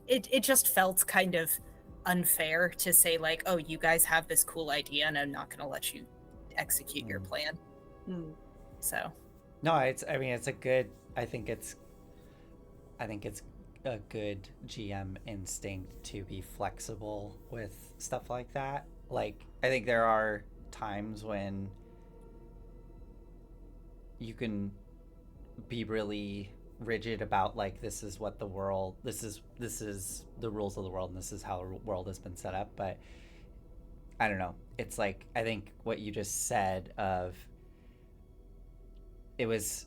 it just felt kind of unfair to say like, oh, you guys have this cool idea and I'm not gonna let you execute your plan. So No, I think it's a good GM instinct to be flexible with stuff like that. Like, I think there are times when you can be really rigid about like, this is the rules of the world and this is how the world has been set up. But I don't know, it's like, I think what you just said of, it was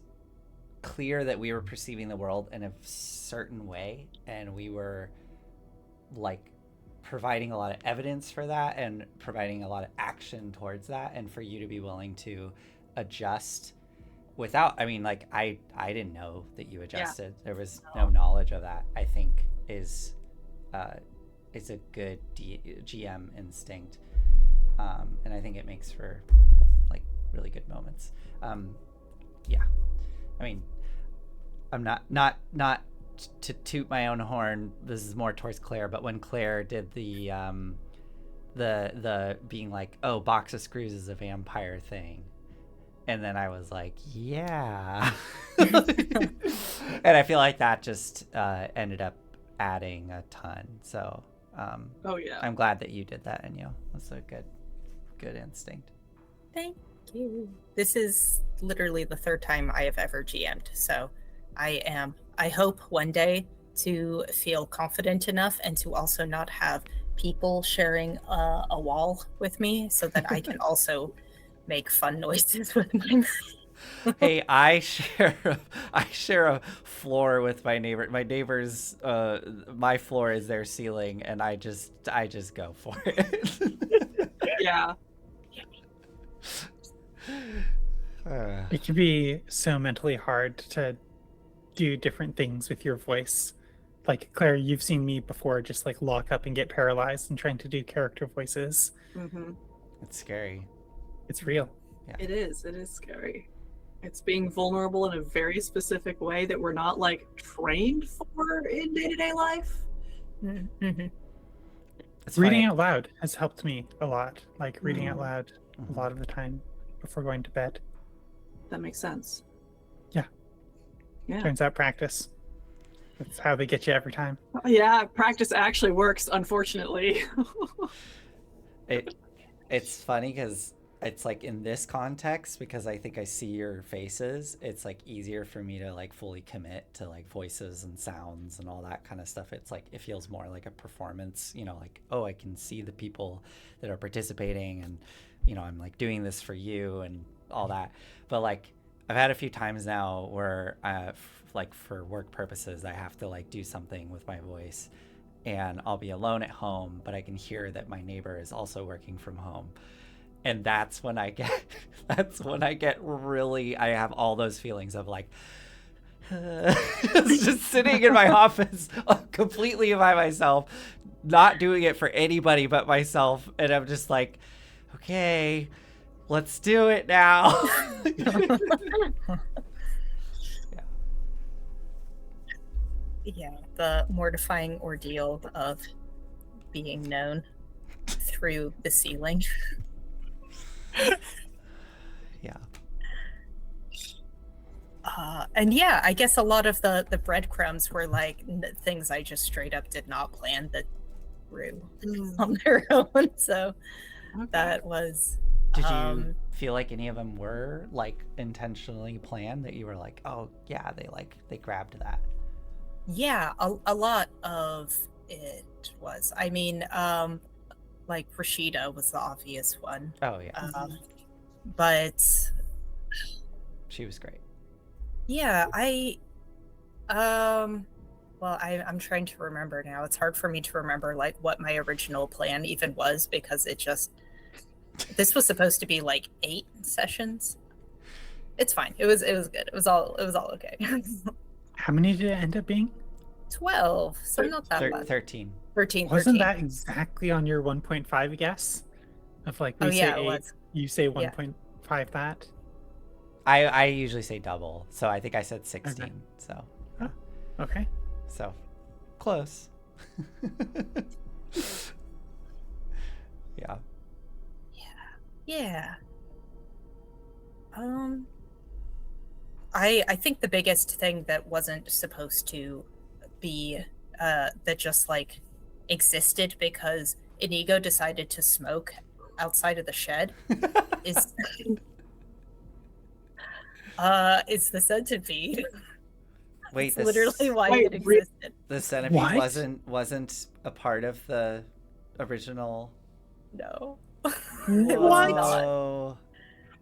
clear that we were perceiving the world in a certain way, and we were like providing a lot of evidence for that and providing a lot of action towards that, and for you to be willing to adjust without, I mean, like I didn't know that you adjusted. There was no knowledge of that. I think is good GM instinct, and I think it makes for like really good moments. Yeah, I mean, I'm not to toot my own horn. This is more towards Claire, but when Claire did the being like, oh, box of screws is a vampire thing, and then I was like, yeah. And I feel like that just ended up adding a ton. So Oh yeah. I'm glad that you did that, Enyo. That's a good instinct. Thank you. This is literally the third time I have ever GM'd, so I hope one day to feel confident enough and to also not have people sharing a wall with me so that I can also make fun noises with my Hey, I share a floor with my neighbor. My neighbor's my floor is their ceiling, and I just go for it. Yeah. It can be so mentally hard to do different things with your voice. Like, Claire, you've seen me before just like lock up and get paralyzed and trying to do character voices. Mm-hmm. It's scary. It's real. Yeah. It is scary. It's being vulnerable in a very specific way that we're not like trained for in day-to-day life. Mm-hmm. It's Reading funny. out loud has helped me a lot. Like reading out Mhm. loud a lot of the time before going to bed. That makes sense. Yeah. Yeah. Turns out practice. That's how they get you every time. Yeah, practice actually works, unfortunately. It's funny because it's like in this context, because I think I see your faces, it's like easier for me to like fully commit to like voices and sounds and all that kind of stuff. It's like it feels more like a performance, you know, like, oh, I can see the people that are participating, and you know, I'm like doing this for you and all that. But like I've had a few times now where like for work purposes I have to like do something with my voice, and I'll be alone at home, but I can hear that my neighbor is also working from home. And that's when I get really, I have all those feelings of like, just sitting in my office completely by myself, not doing it for anybody but myself. And I'm just like, okay, let's do it now. Yeah, the mortifying ordeal of being known through the ceiling. Yeah. And yeah, I guess a lot of the breadcrumbs were like things I just straight up did not plan that grew on their own. So that was. Did you feel like any of them were like intentionally planned, that you were like, oh yeah, they grabbed that? Yeah, a lot of it was. I mean, like Rashida was the obvious one. Oh yeah. But She was great. yeah, well, I'm trying to remember now. It's hard for me to remember like what my original plan even was, because this was supposed to be like 8 sessions. It's fine. It was good. It was all okay. How many did it end up being? 12. So not that bad. 13. 13. Wasn't 13. that exactly on your 1.5 guess? Of like, we Oh, say yeah, it 8, was. you say Yeah. 1.5 that? I usually say double, so I think I said 16. Okay. So Okay. so close. Yeah. Yeah. I think the biggest thing that wasn't supposed to be that just like existed because Inigo decided to smoke outside of the shed is the centipede. Wait, That's literally why wait, it existed. the centipede What? wasn't a part of the original. No. What? It was not. Oh.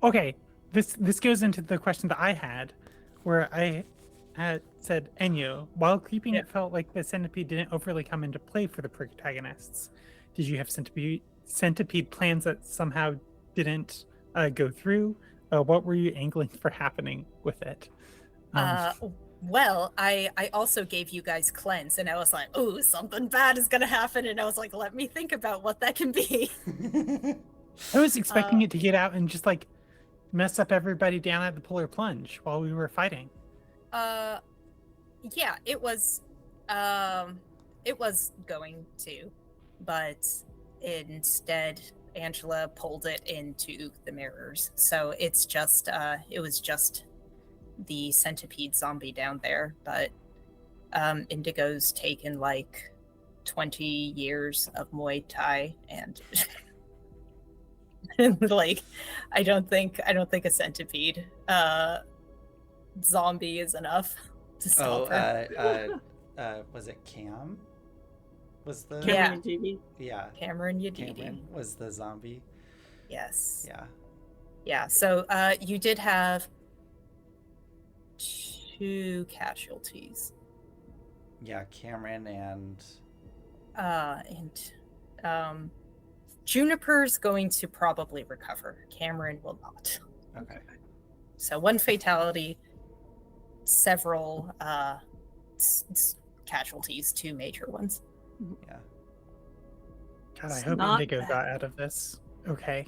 Okay, this goes into the question that I had, where I had said, Enyo, while creeping, Yeah. it felt like the centipede didn't overly come into play for the protagonists. Did you have centipede plans that somehow didn't go through? What were you angling for happening with it? Well, I also gave you guys cleanse, and I was like, oh, something bad is gonna happen, and I was like, let me think about what that can be. I was expecting it to get out and just like mess up everybody down at the polar plunge while we were fighting. Yeah, it was going to, but instead Angela pulled it into the mirrors. So it's just it was just the centipede zombie down there, but Indigo's taken like 20 years of Muay Thai and like I don't think a centipede zombie is enough to stop her. Was it Cam? Was the Cameron TV. yeah Cameron Yedidi. Cameron was the zombie. Yes. Yeah. So you did have 2 casualties. Yeah, Cameron and Juniper's going to probably recover. Cameron will not. okay. So 1 fatality, several casualties, 2 major ones. Yeah. God, I It's hope not Indigo bad. got out of this. Okay.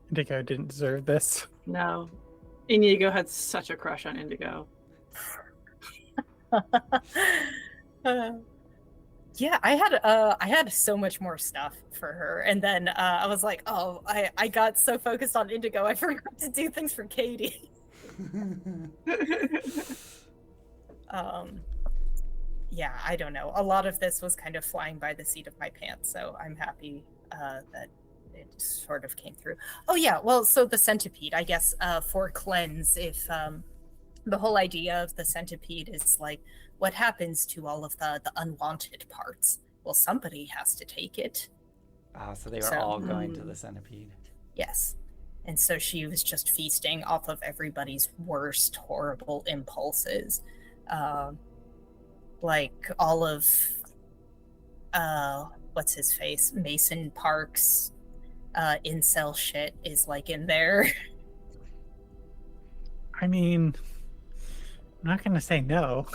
Indigo didn't deserve this. No. Inigo had such a crush on Indigo. Yeah, I had so much more stuff for her, and then I was like, oh, I got so focused on Indigo, I forgot to do things for Katie. Yeah, I don't know. A lot of this was kind of flying by the seat of my pants, so I'm happy that it sort of came through. Oh yeah, well, so the centipede, I guess, for cleanse, if the whole idea of the centipede is like, what happens to all of the unwanted parts? Well, somebody has to take it. So they were So- all going to the centipede. Yes. And so she was just feasting off of everybody's worst, horrible impulses. Like all of, what's his face? Mason Park's incel shit is like in there. I mean, I'm not going to say no.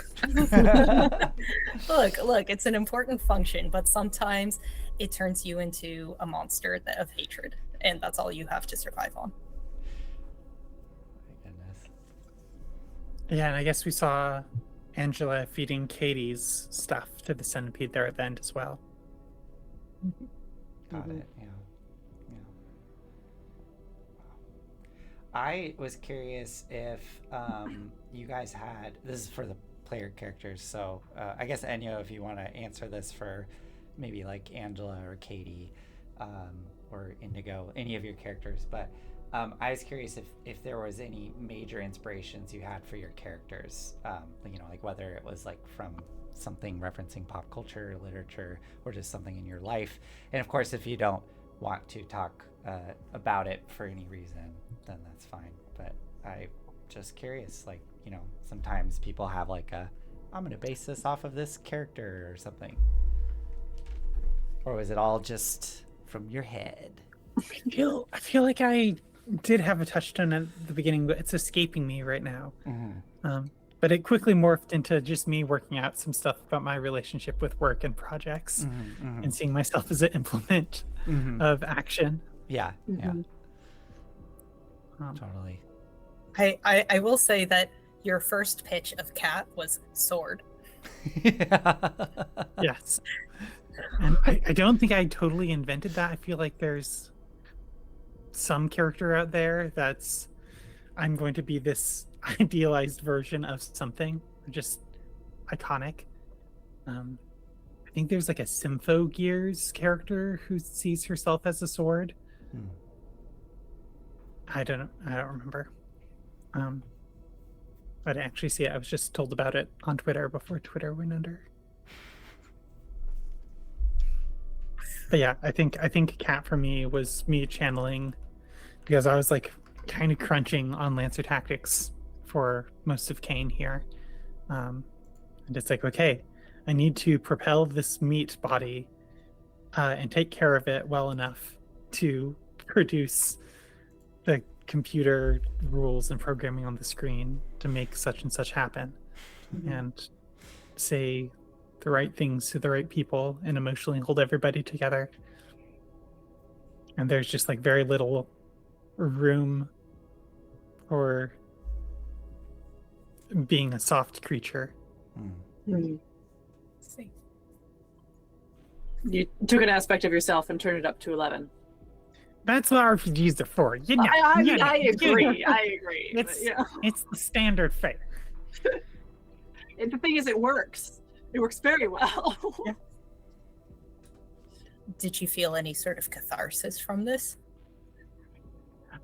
Look, it's an important function, but sometimes it turns you into a monster of hatred, and that's all you have to survive on. My goodness. Yeah, and I guess we saw Angela feeding Katie's stuff to the centipede there at the end as well. Got it. Yeah. I was curious if you guys had, this is for the player characters, so I guess Enyo, if you want to answer this for maybe like Angela or Katie or Indigo, any of your characters, but I was curious if there was any major inspirations you had for your characters, like whether it was like from something referencing pop culture, literature, or just something in your life. And of course, if you don't want to talk about it for any reason, then that's fine. But I'm just curious, like, sometimes people have like I'm going to base this off of this character or something. Or was it all just from your head? I feel like I did have a touchstone at the beginning, but it's escaping me right now. Mm-hmm. But it quickly morphed into just me working out some stuff about my relationship with work and projects and seeing myself as an implement of action. Yeah, Mhm. totally. I will say that your first pitch of Cat was sword. Yes. And I don't think I totally invented that. I feel like there's some character out there that's, I'm going to be this idealized version of something, just iconic. I think there's like a Sympho Gears character who sees herself as a sword. Hmm. I don't remember. I didn't actually see it. I was just told about it on Twitter before Twitter went under. But yeah, I think Cat for me was me channeling, because I was like kind of crunching on Lancer tactics for most of Cain here. And it's like, okay, I need to propel this meat body and take care of it well enough to produce the computer rules and programming on the screen to make such and such happen, and say the right things to the right people and emotionally hold everybody together. And there's just like very little room for being a soft creature. See. You took an aspect of yourself and turned it up to 11. That's what RPGs are for. You know, I you know, agree. you know. I agree. It's But, yeah. it's the standard fare. And the thing is, it works. It works very well. Yeah. Did you feel any sort of catharsis from this?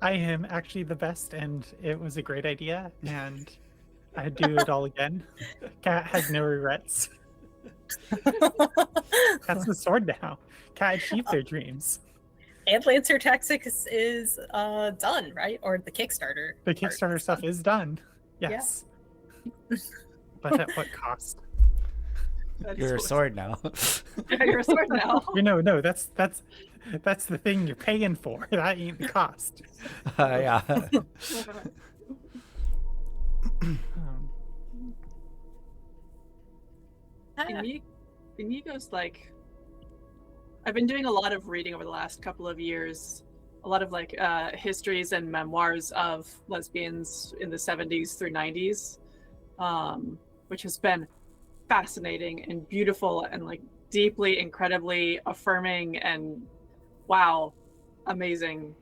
I am actually the best, and it was a great idea, and I'd do it all again. Cat has no regrets. That's the sword now. Cat achieved their dreams. And Lancer Tactics is done, right? Or the Kickstarter. The part. Kickstarter stuff is done. Yes. But at what cost? That is You're a what- sword now. Yeah, you're a sword now. No, that's the thing you're paying for. That ain't the cost. Yeah. Inigo's like, I've been doing a lot of reading over the last couple of years, a lot of like histories and memoirs of lesbians in the 70s through 90s, which has been fascinating and beautiful and like deeply, incredibly affirming and wow, amazing.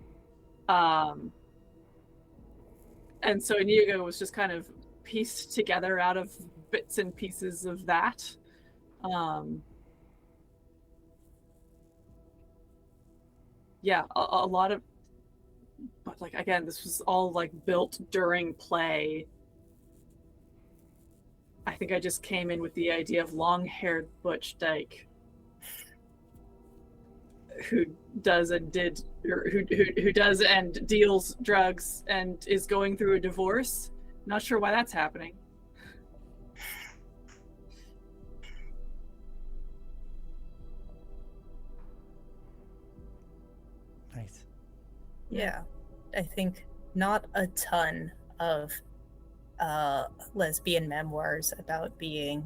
And so Inigo was just kind of pieced together out of bits and pieces of that. Yeah, a lot of, but like again, this was all like built during play. I think I just came in with the idea of long-haired Butch Dyke, who does and did, or who does and deals drugs and is going through a divorce. Not sure why that's happening. Nice. Yeah, I think not a ton of lesbian memoirs about being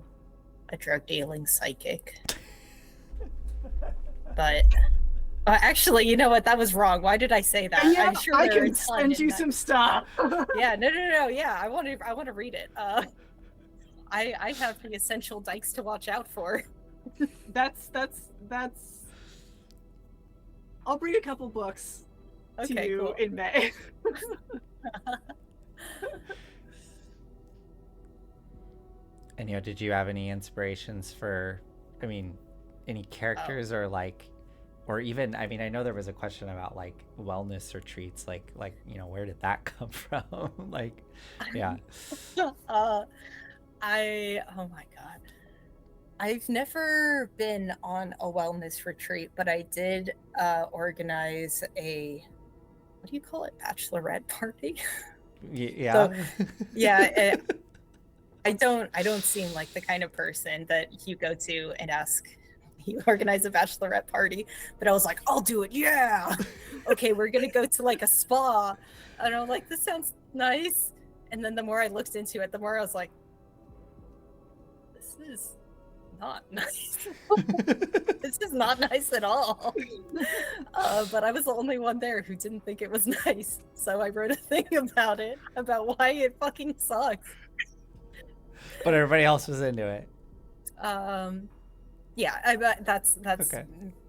a drug dealing psychic. But actually, you know what? That was wrong. Why did I say that? Yeah, I'm sure I there are a can ton send in you that. some stuff. Yeah, no. Yeah, I want to read it. I have the essential dykes to watch out for. That's. I'll bring a couple books to Okay, you cool. in May. And did you have any inspirations for, I mean, any characters or like, or even, I mean, I know there was a question about like wellness retreats, like where did that come from? Like, yeah. Oh my god. I've never been on a wellness retreat, but I did organize a, what do you call it, bachelorette party? Yeah. So, yeah, I don't seem like the kind of person that you go to and ask, you organize a bachelorette party, but I was like, I'll do it. Yeah. Okay, we're gonna go to like a spa. And I'm like, this sounds nice. And then the more I looked into it, the more I was like, this is not nice. This is not nice at all. But I was the only one there who didn't think it was nice. So I wrote a thing about it, about why it fucking sucks. But everybody else was into it. Yeah, that's Okay.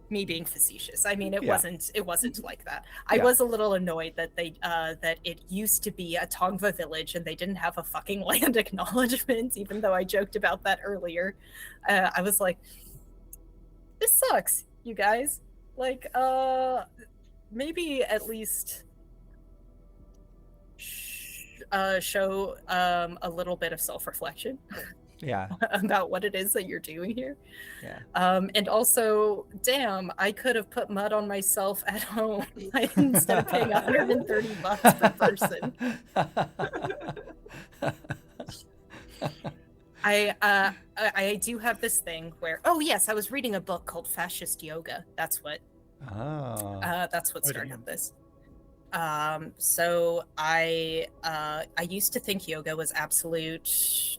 me being facetious. I mean, it Yeah. wasn't like that. I Yeah. was a little annoyed that they that it used to be a Tongva village and they didn't have a fucking land acknowledgement, even though I joked about that earlier. I was like, this sucks, you guys. Like, maybe at least show a little bit of self-reflection. Yeah. About what it is that you're doing here. Yeah. And also, damn, I could have put mud on myself at home instead of paying $130 per person. I do have this thing where, oh yes, I was reading a book called Fascist Yoga. That's what Oh. that's what Oh, started damn. this. So I used to think yoga was absolute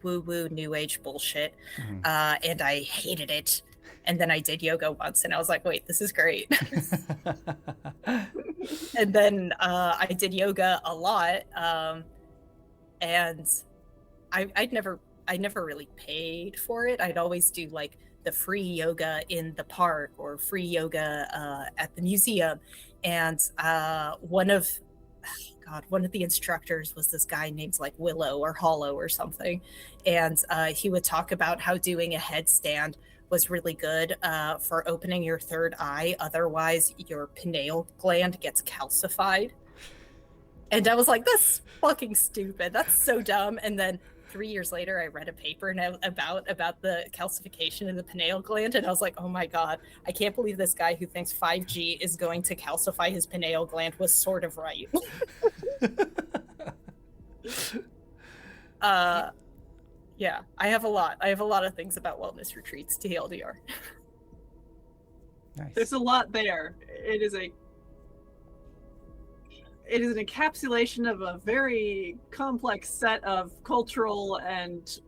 woo-woo new age bullshit, Mhm. and I hated it. And then I did yoga once, and I was like, "Wait, this is great." And then I did yoga a lot, and I never really paid for it. I'd always do like the free yoga in the park or free yoga at the museum. And one of the instructors was this guy named like Willow or Hollow or something, and he would talk about how doing a headstand was really good for opening your third eye. Otherwise, your pineal gland gets calcified. And I was like, that's fucking stupid. That's so dumb. And then 3 years later, I read a paper about the calcification in the pineal gland, and I was like, oh my god, I can't believe this guy who thinks 5G is going to calcify his pineal gland was sort of right. Yeah, I have a lot of things about wellness retreats, TLDR. Nice. There's a lot there. It is an encapsulation of a very complex set of cultural and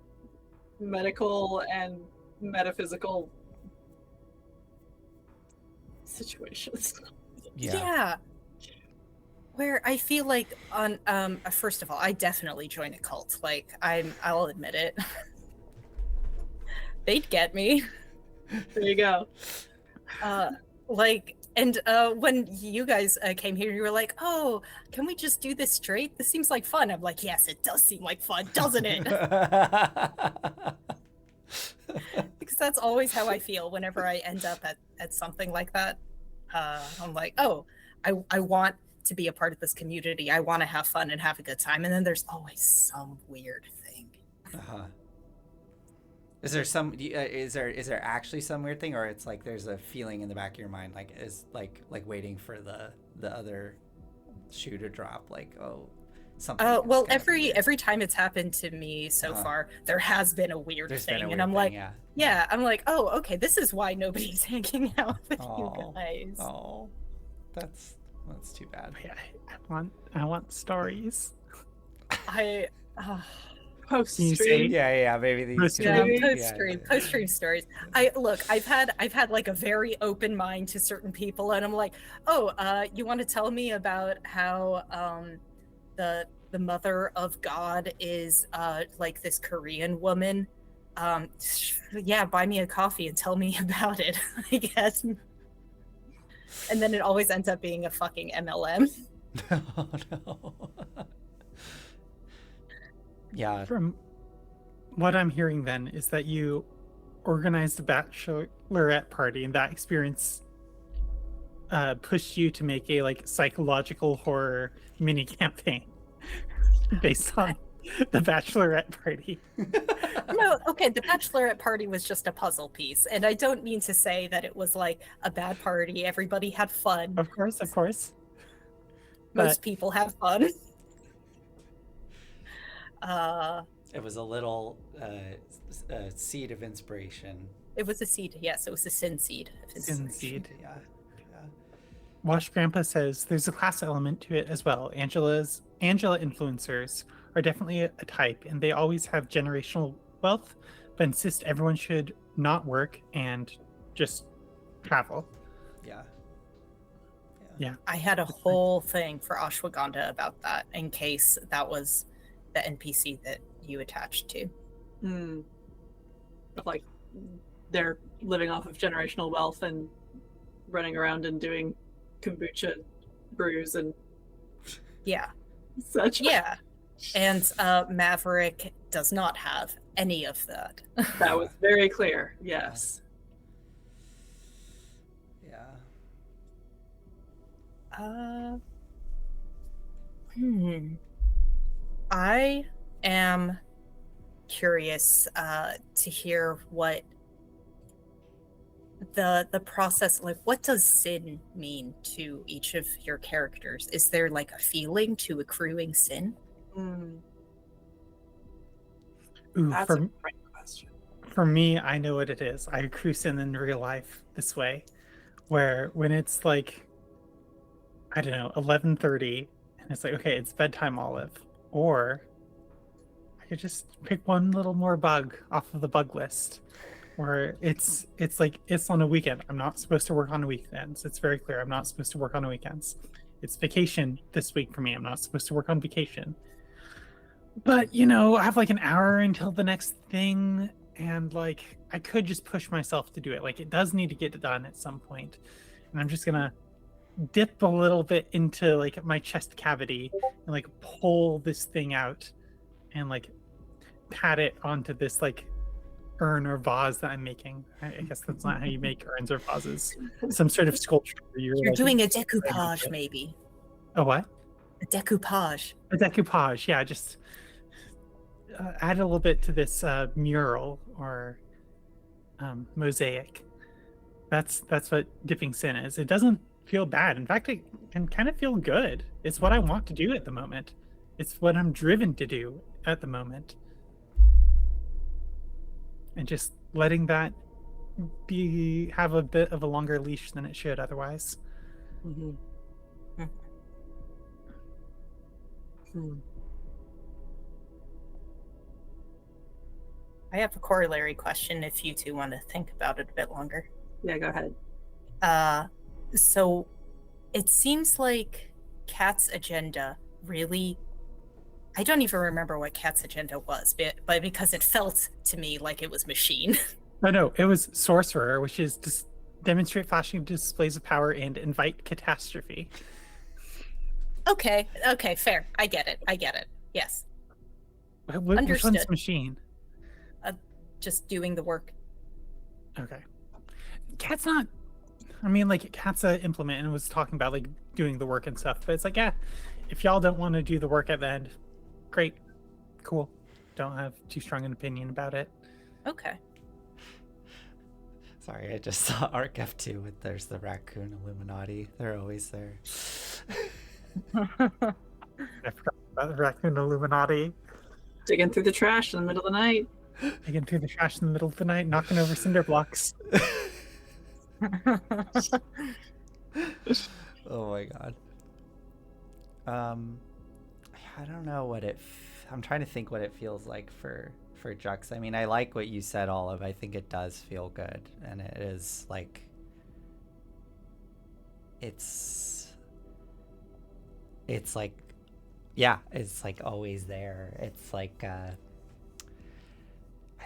medical and metaphysical situations. Yeah. Where I feel like on first of all, I definitely joined a cult. Like I'll admit it. They'd get me. There you go. When you guys came here, you were like, "Oh, can we just do this straight? This seems like fun." I'm like, "Yes, it does seem like fun, doesn't it?" Because that's always how I feel whenever I end up at something like that. I'm like, "Oh, I want to be a part of this community. I want to have fun and have a good time." And then there's always some weird thing. Uh-huh. Is there actually some weird thing, or it's like there's a feeling in the back of your mind, like is like waiting for the other shoe to drop, like, oh, something. Well, every time it's happened to me so far, there has been a weird thing, and I'm like, yeah, I'm like, oh, okay, this is why nobody's hanging out with you guys. Oh, that's too bad. Yeah, I want stories. Post-stream. Yeah, maybe these Post-stream stories. I've had like a very open mind to certain people, and I'm like, oh, you want to tell me about how the mother of God is like this Korean woman? Yeah, buy me a coffee and tell me about it, I guess. And then it always ends up being a fucking MLM. Oh no. Yeah. From what I'm hearing then is that you organized a bachelorette party, and that experience pushed you to make a like psychological horror mini campaign based on the bachelorette party. No, okay, the bachelorette party was just a puzzle piece, and I don't mean to say that it was like a bad party. Everybody had fun. Of course. Most people have fun. It was a little seed of inspiration. It was a seed, yes, it was a sin seed. Sin seed. Yeah. Wash Grandpa says there's a class element to it as well. Angela influencers are definitely a type, and they always have generational wealth, but insist everyone should not work and just travel. Yeah. I had a whole thing for ashwagandha about that, in case that was the NPC that you attached to. Like they're living off of generational wealth and running around and doing kombucha brews and such. Yeah. And Maverick does not have any of that. That was very clear. Yes. I am curious to hear what the process, like, what does sin mean to each of your characters? Is there like a feeling to accruing sin? That's a great question. For me, I know what it is. I accrue sin in real life this way, where when it's like I don't know, 11:30, and it's like, okay, it's bedtime, Olive. Or I could just pick one little more bug off of the bug list. Where it's like it's on a weekend. I'm not supposed to work on weekends. It's very clear. I'm not supposed to work on weekends. It's vacation this week for me. I'm not supposed to work on vacation. But I have like an hour until the next thing, and like I could just push myself to do it. Like it does need to get done at some point. And I'm just gonna dip a little bit into like my chest cavity and like pull this thing out and like pat it onto this like urn or vase that I'm making. I guess that's not how you make urns or vases. Some sort of sculpture. You're like, doing a decoupage, maybe. A what? A decoupage. A decoupage. Yeah, just add a little bit to this mural or mosaic. That's what dipping sin is. It doesn't feel bad. In fact, it can kind of feel good. It's what I want to do at the moment. It's what I'm driven to do at the moment. And just letting that have a bit of a longer leash than it should otherwise. Mm-hmm. I have a corollary question if you two want to think about it a bit longer. Yeah, go ahead. So it seems like Kat's agenda really, I don't even remember what Kat's agenda was, but because it felt to me like it was machine. No, it was sorcerer, which is just demonstrate flashing displays of power and invite catastrophe. Okay, fair. I get it. Yes. Which one's machine? Just doing the work. Okay. Kat's not. I mean, like, Kat's a implement and was talking about like doing the work and stuff, but it's like, yeah, if y'all don't want to do the work at the end, great, cool. Don't have too strong an opinion about it. Okay. Sorry, I just saw Arc F2 with there's the raccoon Illuminati. They're always there. I forgot about the raccoon Illuminati. Digging through the trash in the middle of the night. Digging through the trash in the middle of the night, knocking over cinder blocks. Oh my god. I don't know what I'm trying to think what it feels like for Jux. I mean, I like what you said, Olive. I think it does feel good, and it is like it's like, yeah, it's like always there. It's like I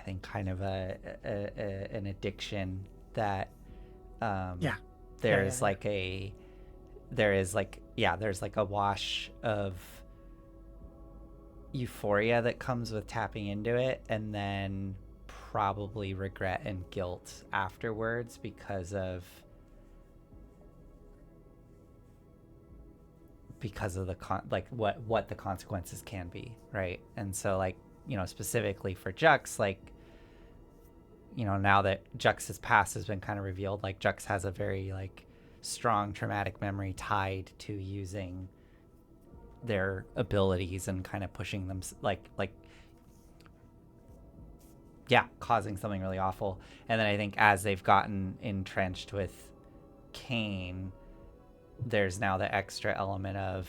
think kind of an addiction that there's like a wash of euphoria that comes with tapping into it, and then probably regret and guilt afterwards because of what the consequences can be, right? And so like, specifically for Jux, like, now that Jux's past has been kind of revealed, like Jux has a very like strong traumatic memory tied to using their abilities and kind of pushing them causing something really awful. And then I think as they've gotten entrenched with Cain, there's now the extra element of,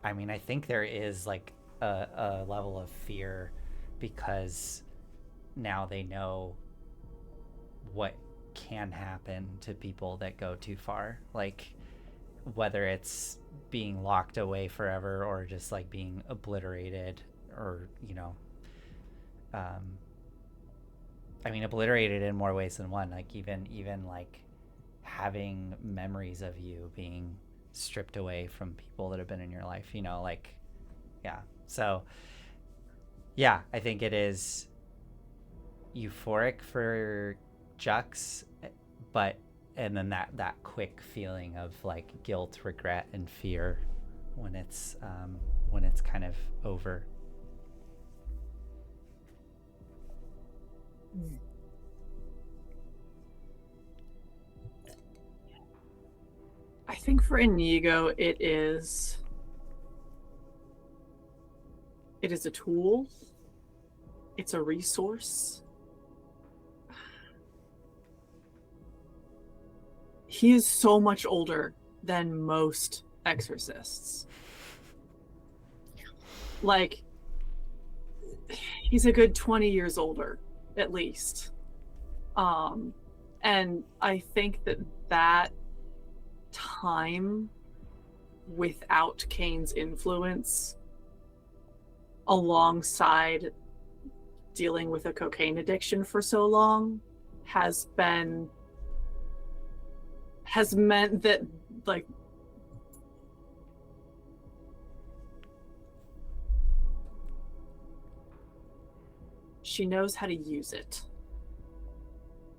I mean, I think there is like a level of fear because now they know what can happen to people that go too far, like whether it's being locked away forever or just like being obliterated, or I mean, obliterated in more ways than one, like even like having memories of you being stripped away from people that have been in your life, like, yeah. So yeah, I think it is euphoric for Jux, and then that quick feeling of like guilt, regret, and fear when it's kind of over. I think for Inigo, it is a tool. It's a resource. he is so much older than most exorcists. Like, he's a good 20 years older, at least. And I think that time without Cain's influence, alongside dealing with a cocaine addiction for so long, has meant that, like, she knows how to use it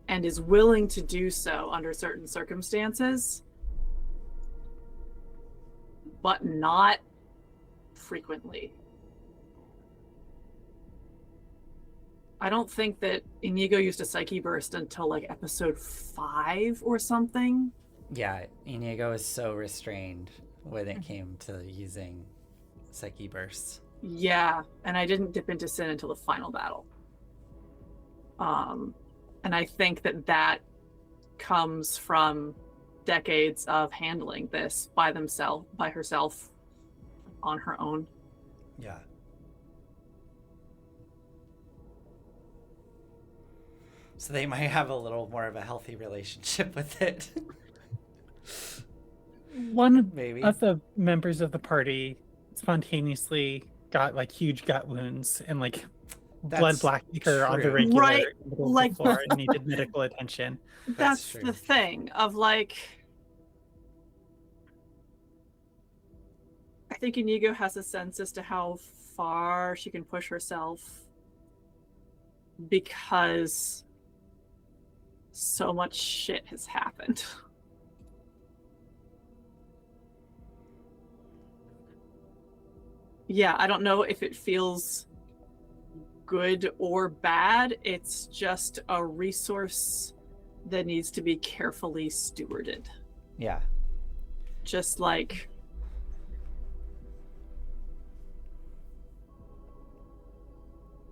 and is willing to do so under certain circumstances, but not frequently. I don't think that Inigo used a psyche burst until like episode 5 or something. Yeah, Inigo is so restrained when it came to using psyche bursts. Yeah, and I didn't dip into sin until the final battle. And I think that comes from decades of handling this by herself, on her own. Yeah. So they might have a little more of a healthy relationship with it. One Maybe. of the members of the party spontaneously got like huge gut wounds and like blood black liquor on the true. regular Right, in the middle of like- the floor and needed medical attention. That's true. the thing of like, I think Inigo has a sense as to how far she can push herself because so much shit has happened. Yeah, I don't know if it feels good or bad. It's just a resource that needs to be carefully stewarded. Yeah. Just like,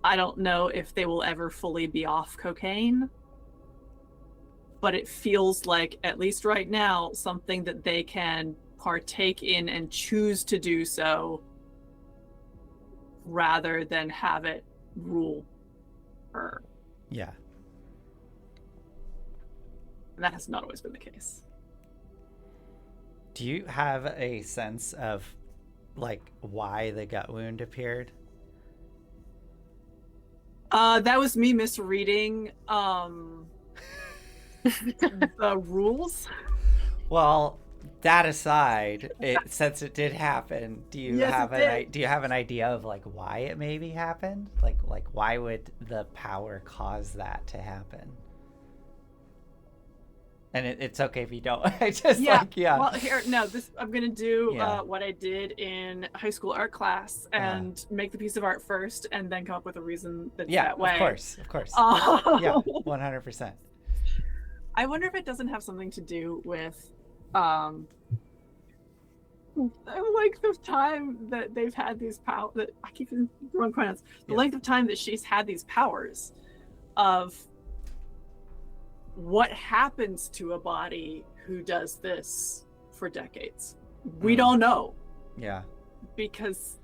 I don't know if they will ever fully be off cocaine, but it feels like, at least right now, something that they can partake in and choose to do so rather than have it rule her. Yeah. And that has not always been the case. Do you have a sense of like why the gut wound appeared? That was me misreading the rules. Well, that aside, since it did happen, do you Yes, have it do you have an idea of like why it maybe happened? Like why would the power cause that to happen? And it's okay if you don't. I just Well, here, no, I'm gonna do Yeah. what I did in high school art class and make the piece of art first, and then come up with a reason that's yeah, that way. of course. Yeah, 100%. I wonder if it doesn't have something to do with the length of time that they've had these powers. That I keep using the wrong pronouns. The length of time that she's had these powers, of what happens to a body who does this for decades. We don't know, Yeah. because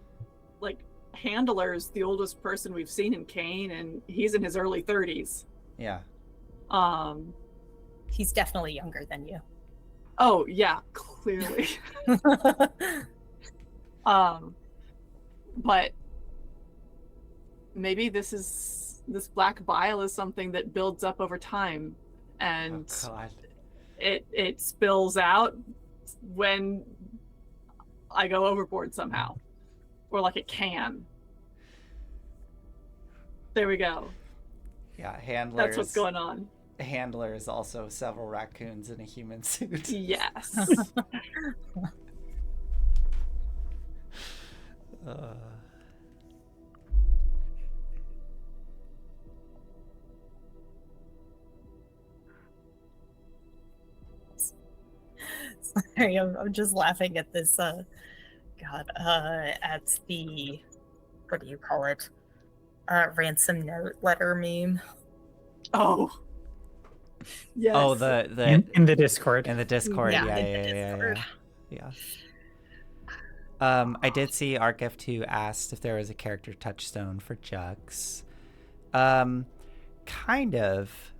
like Handler's the oldest person we've seen in Cain, and he's in his early 30s. Yeah. He's definitely younger than you. Oh yeah, clearly. But maybe this black bile is something that builds up over time, and Oh God. it spills out when I go overboard somehow, or like it can. There we go. Yeah, Handler. That's what's going on. Handler is also several raccoons in a human suit. Yes. Sorry, I'm just laughing at this. At the, what do you call it? Ransom note letter meme. Oh. Yes. Oh, in the Discord. in the Discord. Yeah, Yeah, in the yeah, Discord. yeah. I did see ArcF2 asked if there was a character touchstone for Jux. Kind of.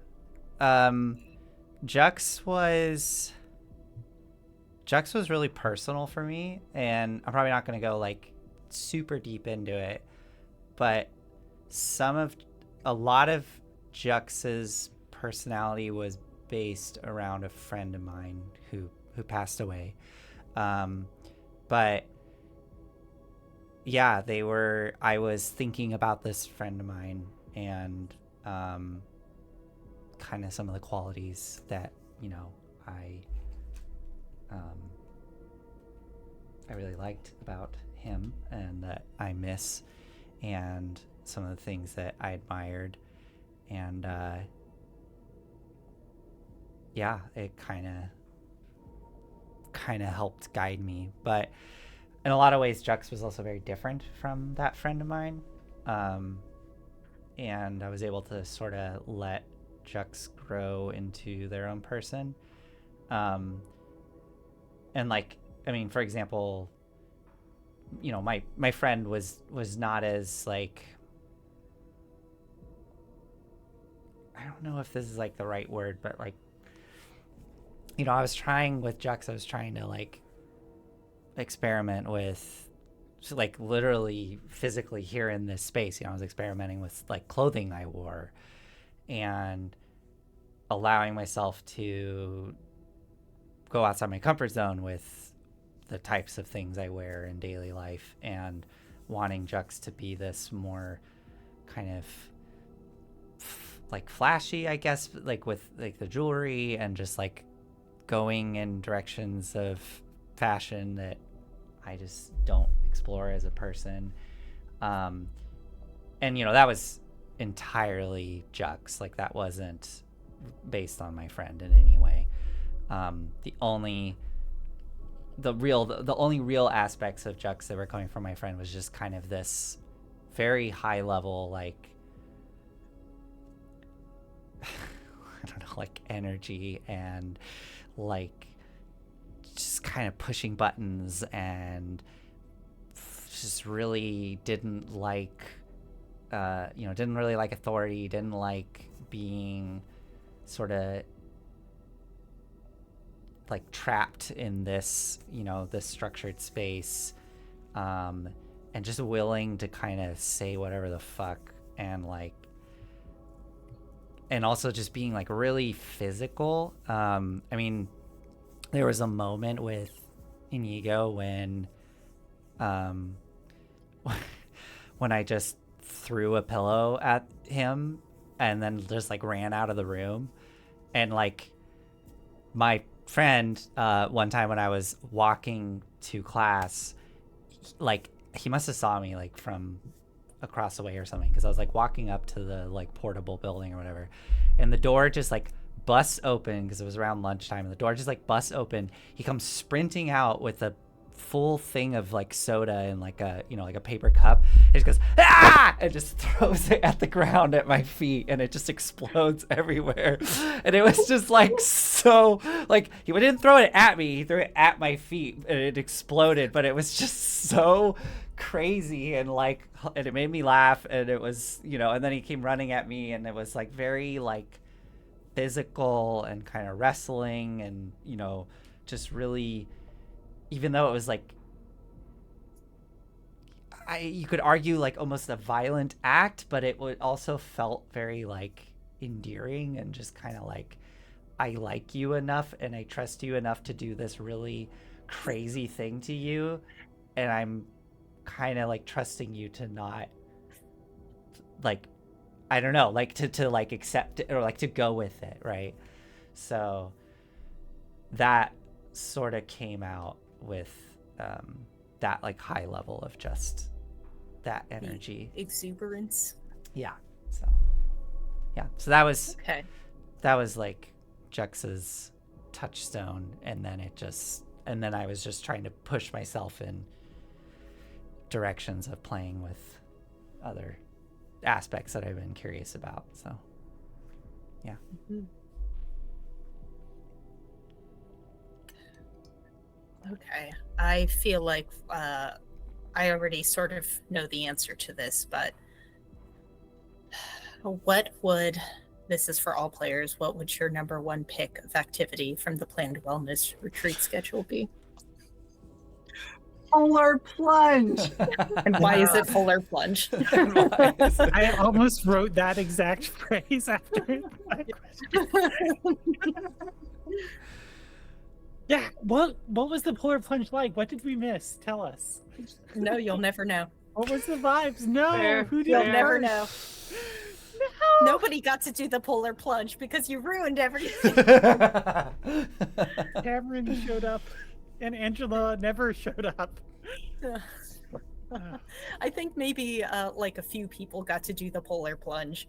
Jux was really personal for me, and I'm probably not going to go like super deep into it, but a lot of Jux's personality was based around a friend of mine who passed away. But yeah, I was thinking about this friend of mine and kind of some of the qualities that, I really liked about him and that I miss, and some of the things that I admired. And yeah, it kind of helped guide me. But in a lot of ways, Jux was also very different from that friend of mine. And I was able to sort of let Jux grow into their own person. And like, I mean, for example, my friend was not as like, I don't know if this is like the right word, but like, I was trying with Jux, I was trying to like experiment with like literally physically here in this space. I was experimenting with like clothing I wore and allowing myself to go outside my comfort zone with the types of things I wear in daily life, and wanting Jux to be this more kind of like flashy, I guess, like with like the jewelry and just like going in directions of fashion that I just don't explore as a person. And that was entirely Jux. Like that wasn't based on my friend in any way. The only real aspects of Jux that were coming from my friend was just kind of this very high level, like I don't know, like energy and like just kind of pushing buttons, and just really didn't really like authority, didn't like being sort of like trapped in this, this structured space, and just willing to kind of say whatever the fuck, and like, and also just being like really physical. I mean, there was a moment with Inigo when when I just threw a pillow at him and then just like ran out of the room. And like my friend, one time when I was walking to class, like he must have saw me like from across the way or something, because I was like walking up to the like portable building or whatever, and the door just like busts open because it was around lunchtime, and the door just like busts open. He comes sprinting out with a full thing of like soda and like a like a paper cup. He just goes ah, and just throws it at the ground at my feet, and it just explodes everywhere. And it was just like so like he didn't throw it at me, he threw it at my feet and it exploded. But it was just so crazy, and like, and it made me laugh, and it was and then he came running at me, and it was like very like physical and kind of wrestling, and just really, even though it was like you could argue like almost a violent act, but it would also felt very like endearing, and just kind of like, I like you enough and I trust you enough to do this really crazy thing to you, and I'm kind of like trusting you to not like, I don't know, like to like accept it, or like to go with it, right? So that sort of came out with that like high level of just that energy, the exuberance. Yeah. So that was okay. That was like Jux's touchstone, and then I was just trying to push myself in directions of playing with other aspects that I've been curious about. So yeah. Okay. I feel like I already sort of know the answer to this, but what would, this is for all players, what would your number one pick of activity from the planned wellness retreat schedule be? Polar plunge. And why is it polar plunge? I almost wrote that exact phrase after that question. Yeah, what was the polar plunge like? What did we miss? Tell us. No, you'll never know. What was the vibes? No, Fair. who did You'll it never first? know. Nobody got to do the polar plunge because you ruined everything. Cameron showed up, and Angela never showed up. I think maybe like a few people got to do the polar plunge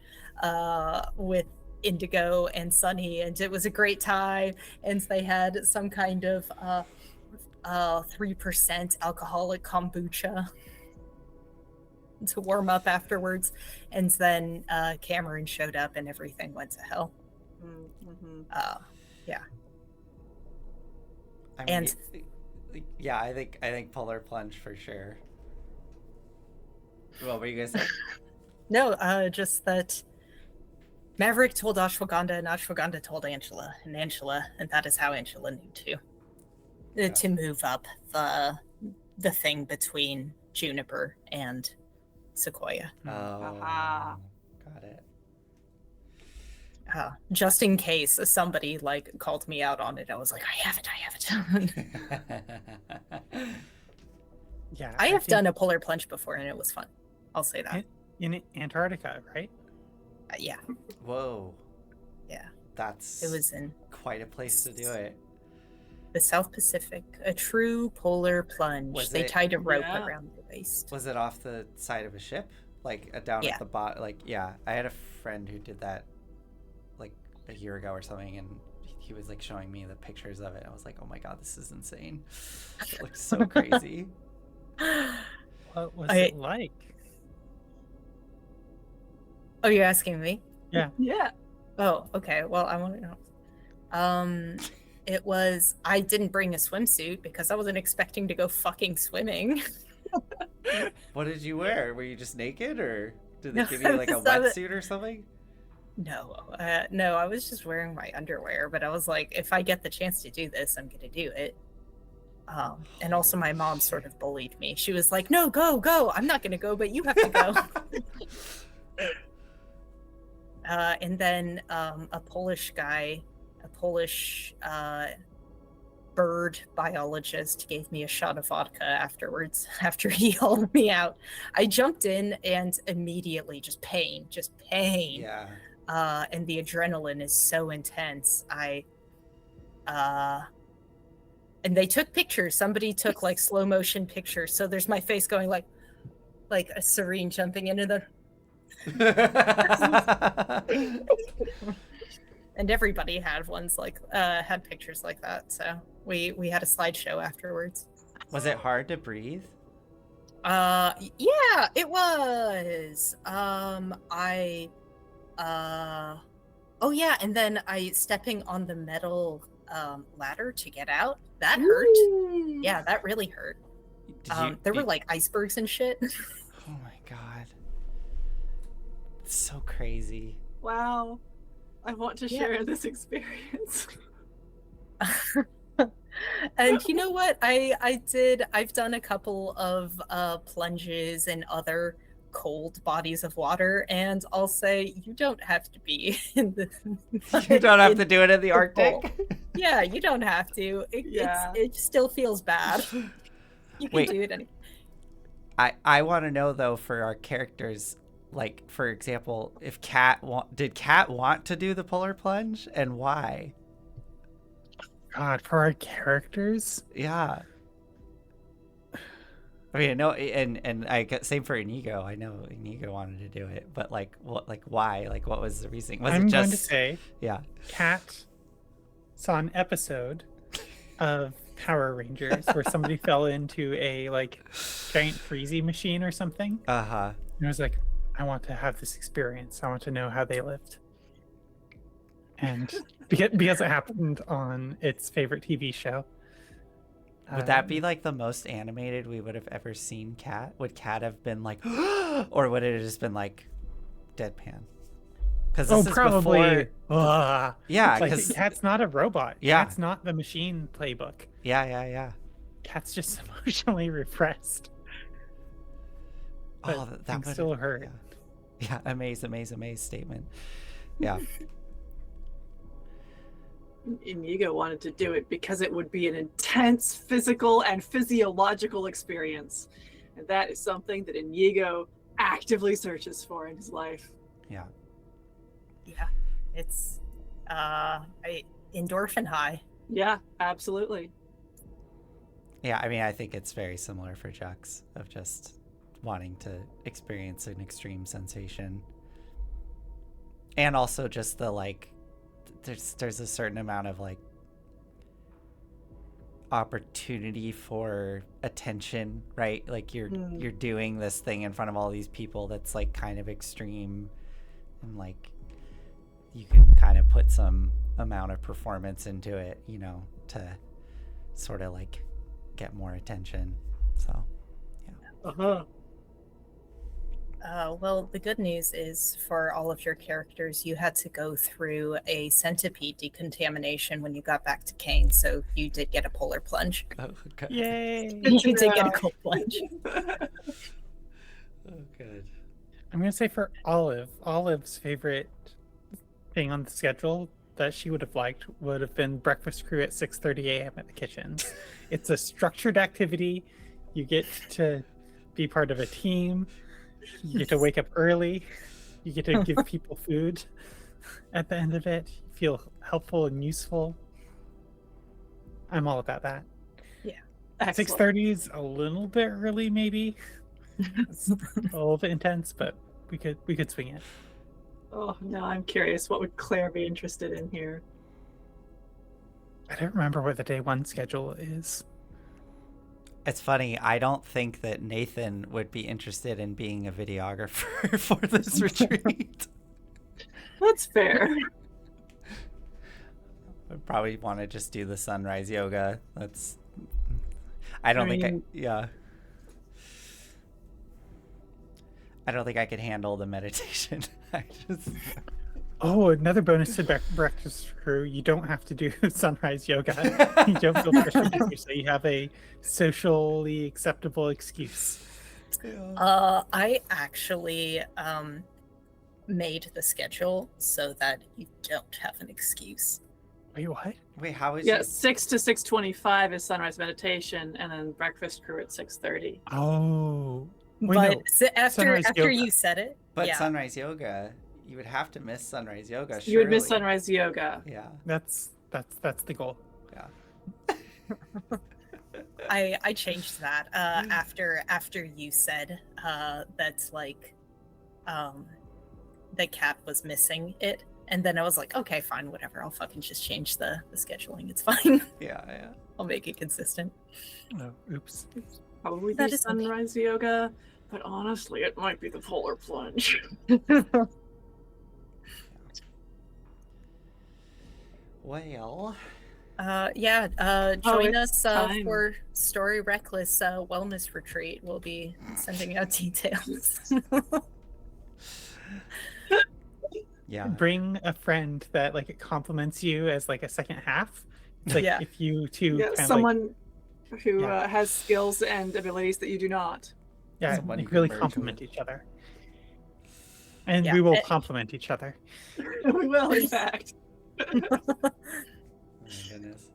with Indigo and Sunny, and it was a great time. And they had some kind of 3% alcoholic kombucha to warm up afterwards. And then Cameron showed up, and everything went to hell. Mm-hmm. Yeah. I mean, And- yeah, I think polar plunge for sure. What were you gonna say? No, just that Maverick told Ashwagandha, and Ashwagandha told Angela, and that is how Angela knew to move up the thing between Juniper and Sequoia. Oh, Aha. got it. Just in case somebody like called me out on it, I was like, I have it. Yeah, I have think done a polar plunge before, and it was fun. I'll say that. in Antarctica, right? Yeah, Whoa. Yeah. That's it was in quite a place to do it. the South Pacific. A true polar plunge. Was They it- tied a rope Yeah. around the waist. Was it off the side of a ship? Like down Yeah. at the bottom? Like, yeah. I had a friend who did that like a year ago or something, and he was like showing me the pictures of it. I was like, oh my god, this is insane. It looks so crazy. What was I- it like? Oh, you're asking me? Yeah. Oh, okay. Well, I want to know. It was. I didn't bring a swimsuit because I wasn't expecting to go fucking swimming. What did you wear? Were you just naked, or did they No, give you like a I was- wetsuit or something? No, I was just wearing my underwear. But I was like, if I get the chance to do this, I'm gonna do it. And also, my mom sort of bullied me. She was like, "No, go! I'm not gonna go, but you have to go." And then a Polish guy, a Polish bird biologist, gave me a shot of vodka afterwards. After he hauled me out, I jumped in and immediately just pain. Yeah. And the adrenaline is so intense. And they took pictures. Somebody took like slow motion pictures. So there's my face going like a Serene jumping into the. And everybody had ones like had pictures like that. So we had a slideshow afterwards. Was it hard to breathe? Yeah, it was. Oh yeah, and then I stepping on the metal ladder to get out. That hurt. Ooh. Yeah, that really hurt. There were like icebergs and shit. Oh my god. It's so crazy. Wow. I want to Yeah. share this experience. And you know what? I've done a couple of plunges in other cold bodies of water, and I'll say you don't have to be in the. You don't have to in do it in the the Arctic. Yeah, you don't have to. Yeah. It still feels bad. You can Wait. do it anyway. I want to know though, for our characters, like for example, if did Kat want to do the polar plunge, and why? God, for our characters, Yeah. I mean, I know, and I got same for Inigo. I know Inigo wanted to do it, but like, what, like, why? Like, what was the reasoning? Was I'm it going just? to say Yeah. Kat saw an episode of Power Rangers where somebody fell into a like giant freezy machine or something, Uh huh. and I was like, I want to have this experience. I want to know how they lived. And because it happened on its favorite TV show. Would that be like the most animated we would have ever seen Cat? Would Cat have been like, or would it have just been like deadpan? Because this is probably. before. Yeah, Like, because Cat's not a robot. Yeah. Cat's not the machine playbook. yeah. Cat's just emotionally repressed. But Oh, that can would still hurt. Yeah, amaze statement. Yeah. Inigo wanted to do it because it would be an intense physical and physiological experience. And that is something that Inigo actively searches for in his life. Yeah. Yeah, it's endorphin high. Yeah, absolutely. Yeah, I mean, I think it's very similar for Jux of just wanting to experience an extreme sensation. And also just the like there's a certain amount of like opportunity for attention, right? Like you're doing this thing in front of all these people that's like kind of extreme, and like you can kind of put some amount of performance into it, you know, to sort of like get more attention. So Uh-huh. Well, the good news is for all of your characters, you had to go through a centipede decontamination when you got back to Cain, so you did get a polar plunge. oh, okay. Yay! You did get a cold plunge. Oh, good. I'm gonna say for Olive's favorite thing on the schedule that she would have liked would have been breakfast crew at 6:30 a.m. at the kitchens. It's a structured activity. You get to be part of a team. You get to wake up early. You get to give people food at the end of it. You feel helpful and useful. I'm all about that. Excellent. 6:30 is a little bit early, maybe. It's a little bit intense, but we could swing it. Oh, now I'm curious. What would Claire be interested in here? I don't remember what the day one schedule is. It's funny, I don't think that Nathan would be interested in being a videographer for this retreat. That's fair. I'd probably want to just do the sunrise yoga. That's I don't think I don't think I could handle the meditation. I just Oh, another bonus to breakfast crew. You don't have to do sunrise yoga. You don't feel pressure to do so. You have a socially acceptable excuse. I actually made the schedule so that you don't have an excuse. Wait, what? Wait, how is Yeah, it? 6 to 6:25 is sunrise meditation, and then breakfast crew at 6:30. Oh. Wait, But no. after Sunrise yoga. you said it, But yeah. sunrise yoga, you would have to miss sunrise yoga. You would miss surely. sunrise yoga. Yeah. That's the goal. Yeah. I changed that after you said that's like the cat was missing it, and then I was like, okay, fine, whatever, I'll fucking just change the scheduling. It's fine. Yeah. I'll make it consistent. Oh, oops. Probably That be is okay. sunrise yoga, but honestly, it might be the polar plunge. Well, join it's us time. for Story Reckless wellness retreat. We'll be sending out details. yeah. Bring a friend that like it compliments you as like a second half. It's like Yeah. if you two Yeah, kind of someone who Yeah. has skills and abilities that you do not. Someone like you can really merge compliment with. each other. And Yeah, we will it- compliment each other. We will, in fact. Oh my goodness.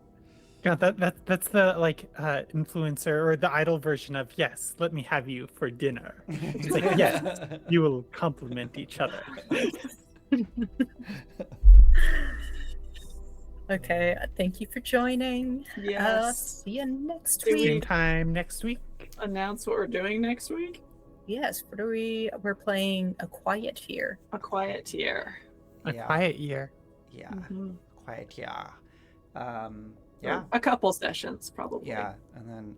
Yeah, that's the like influencer or the idol version of yes, let me have you for dinner. It's like yes, you will compliment each other. Okay, thank you for joining. Yes. See you next Do we- week. Same time next week. Announce what we're doing next week? Yes, we're playing A Quiet Year. A quiet year. A Yeah. quiet year. Yeah. Mhm. Quiet. Yeah. Yeah. A couple sessions, probably. Yeah. And then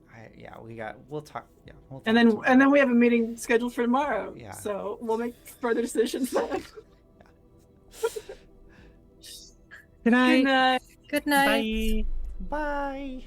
we'll talk. Yeah. We'll talk And then tomorrow. we have a meeting scheduled for tomorrow. Yeah. So we'll make further decisions then. Good night. Good night. Good night. Bye. Bye.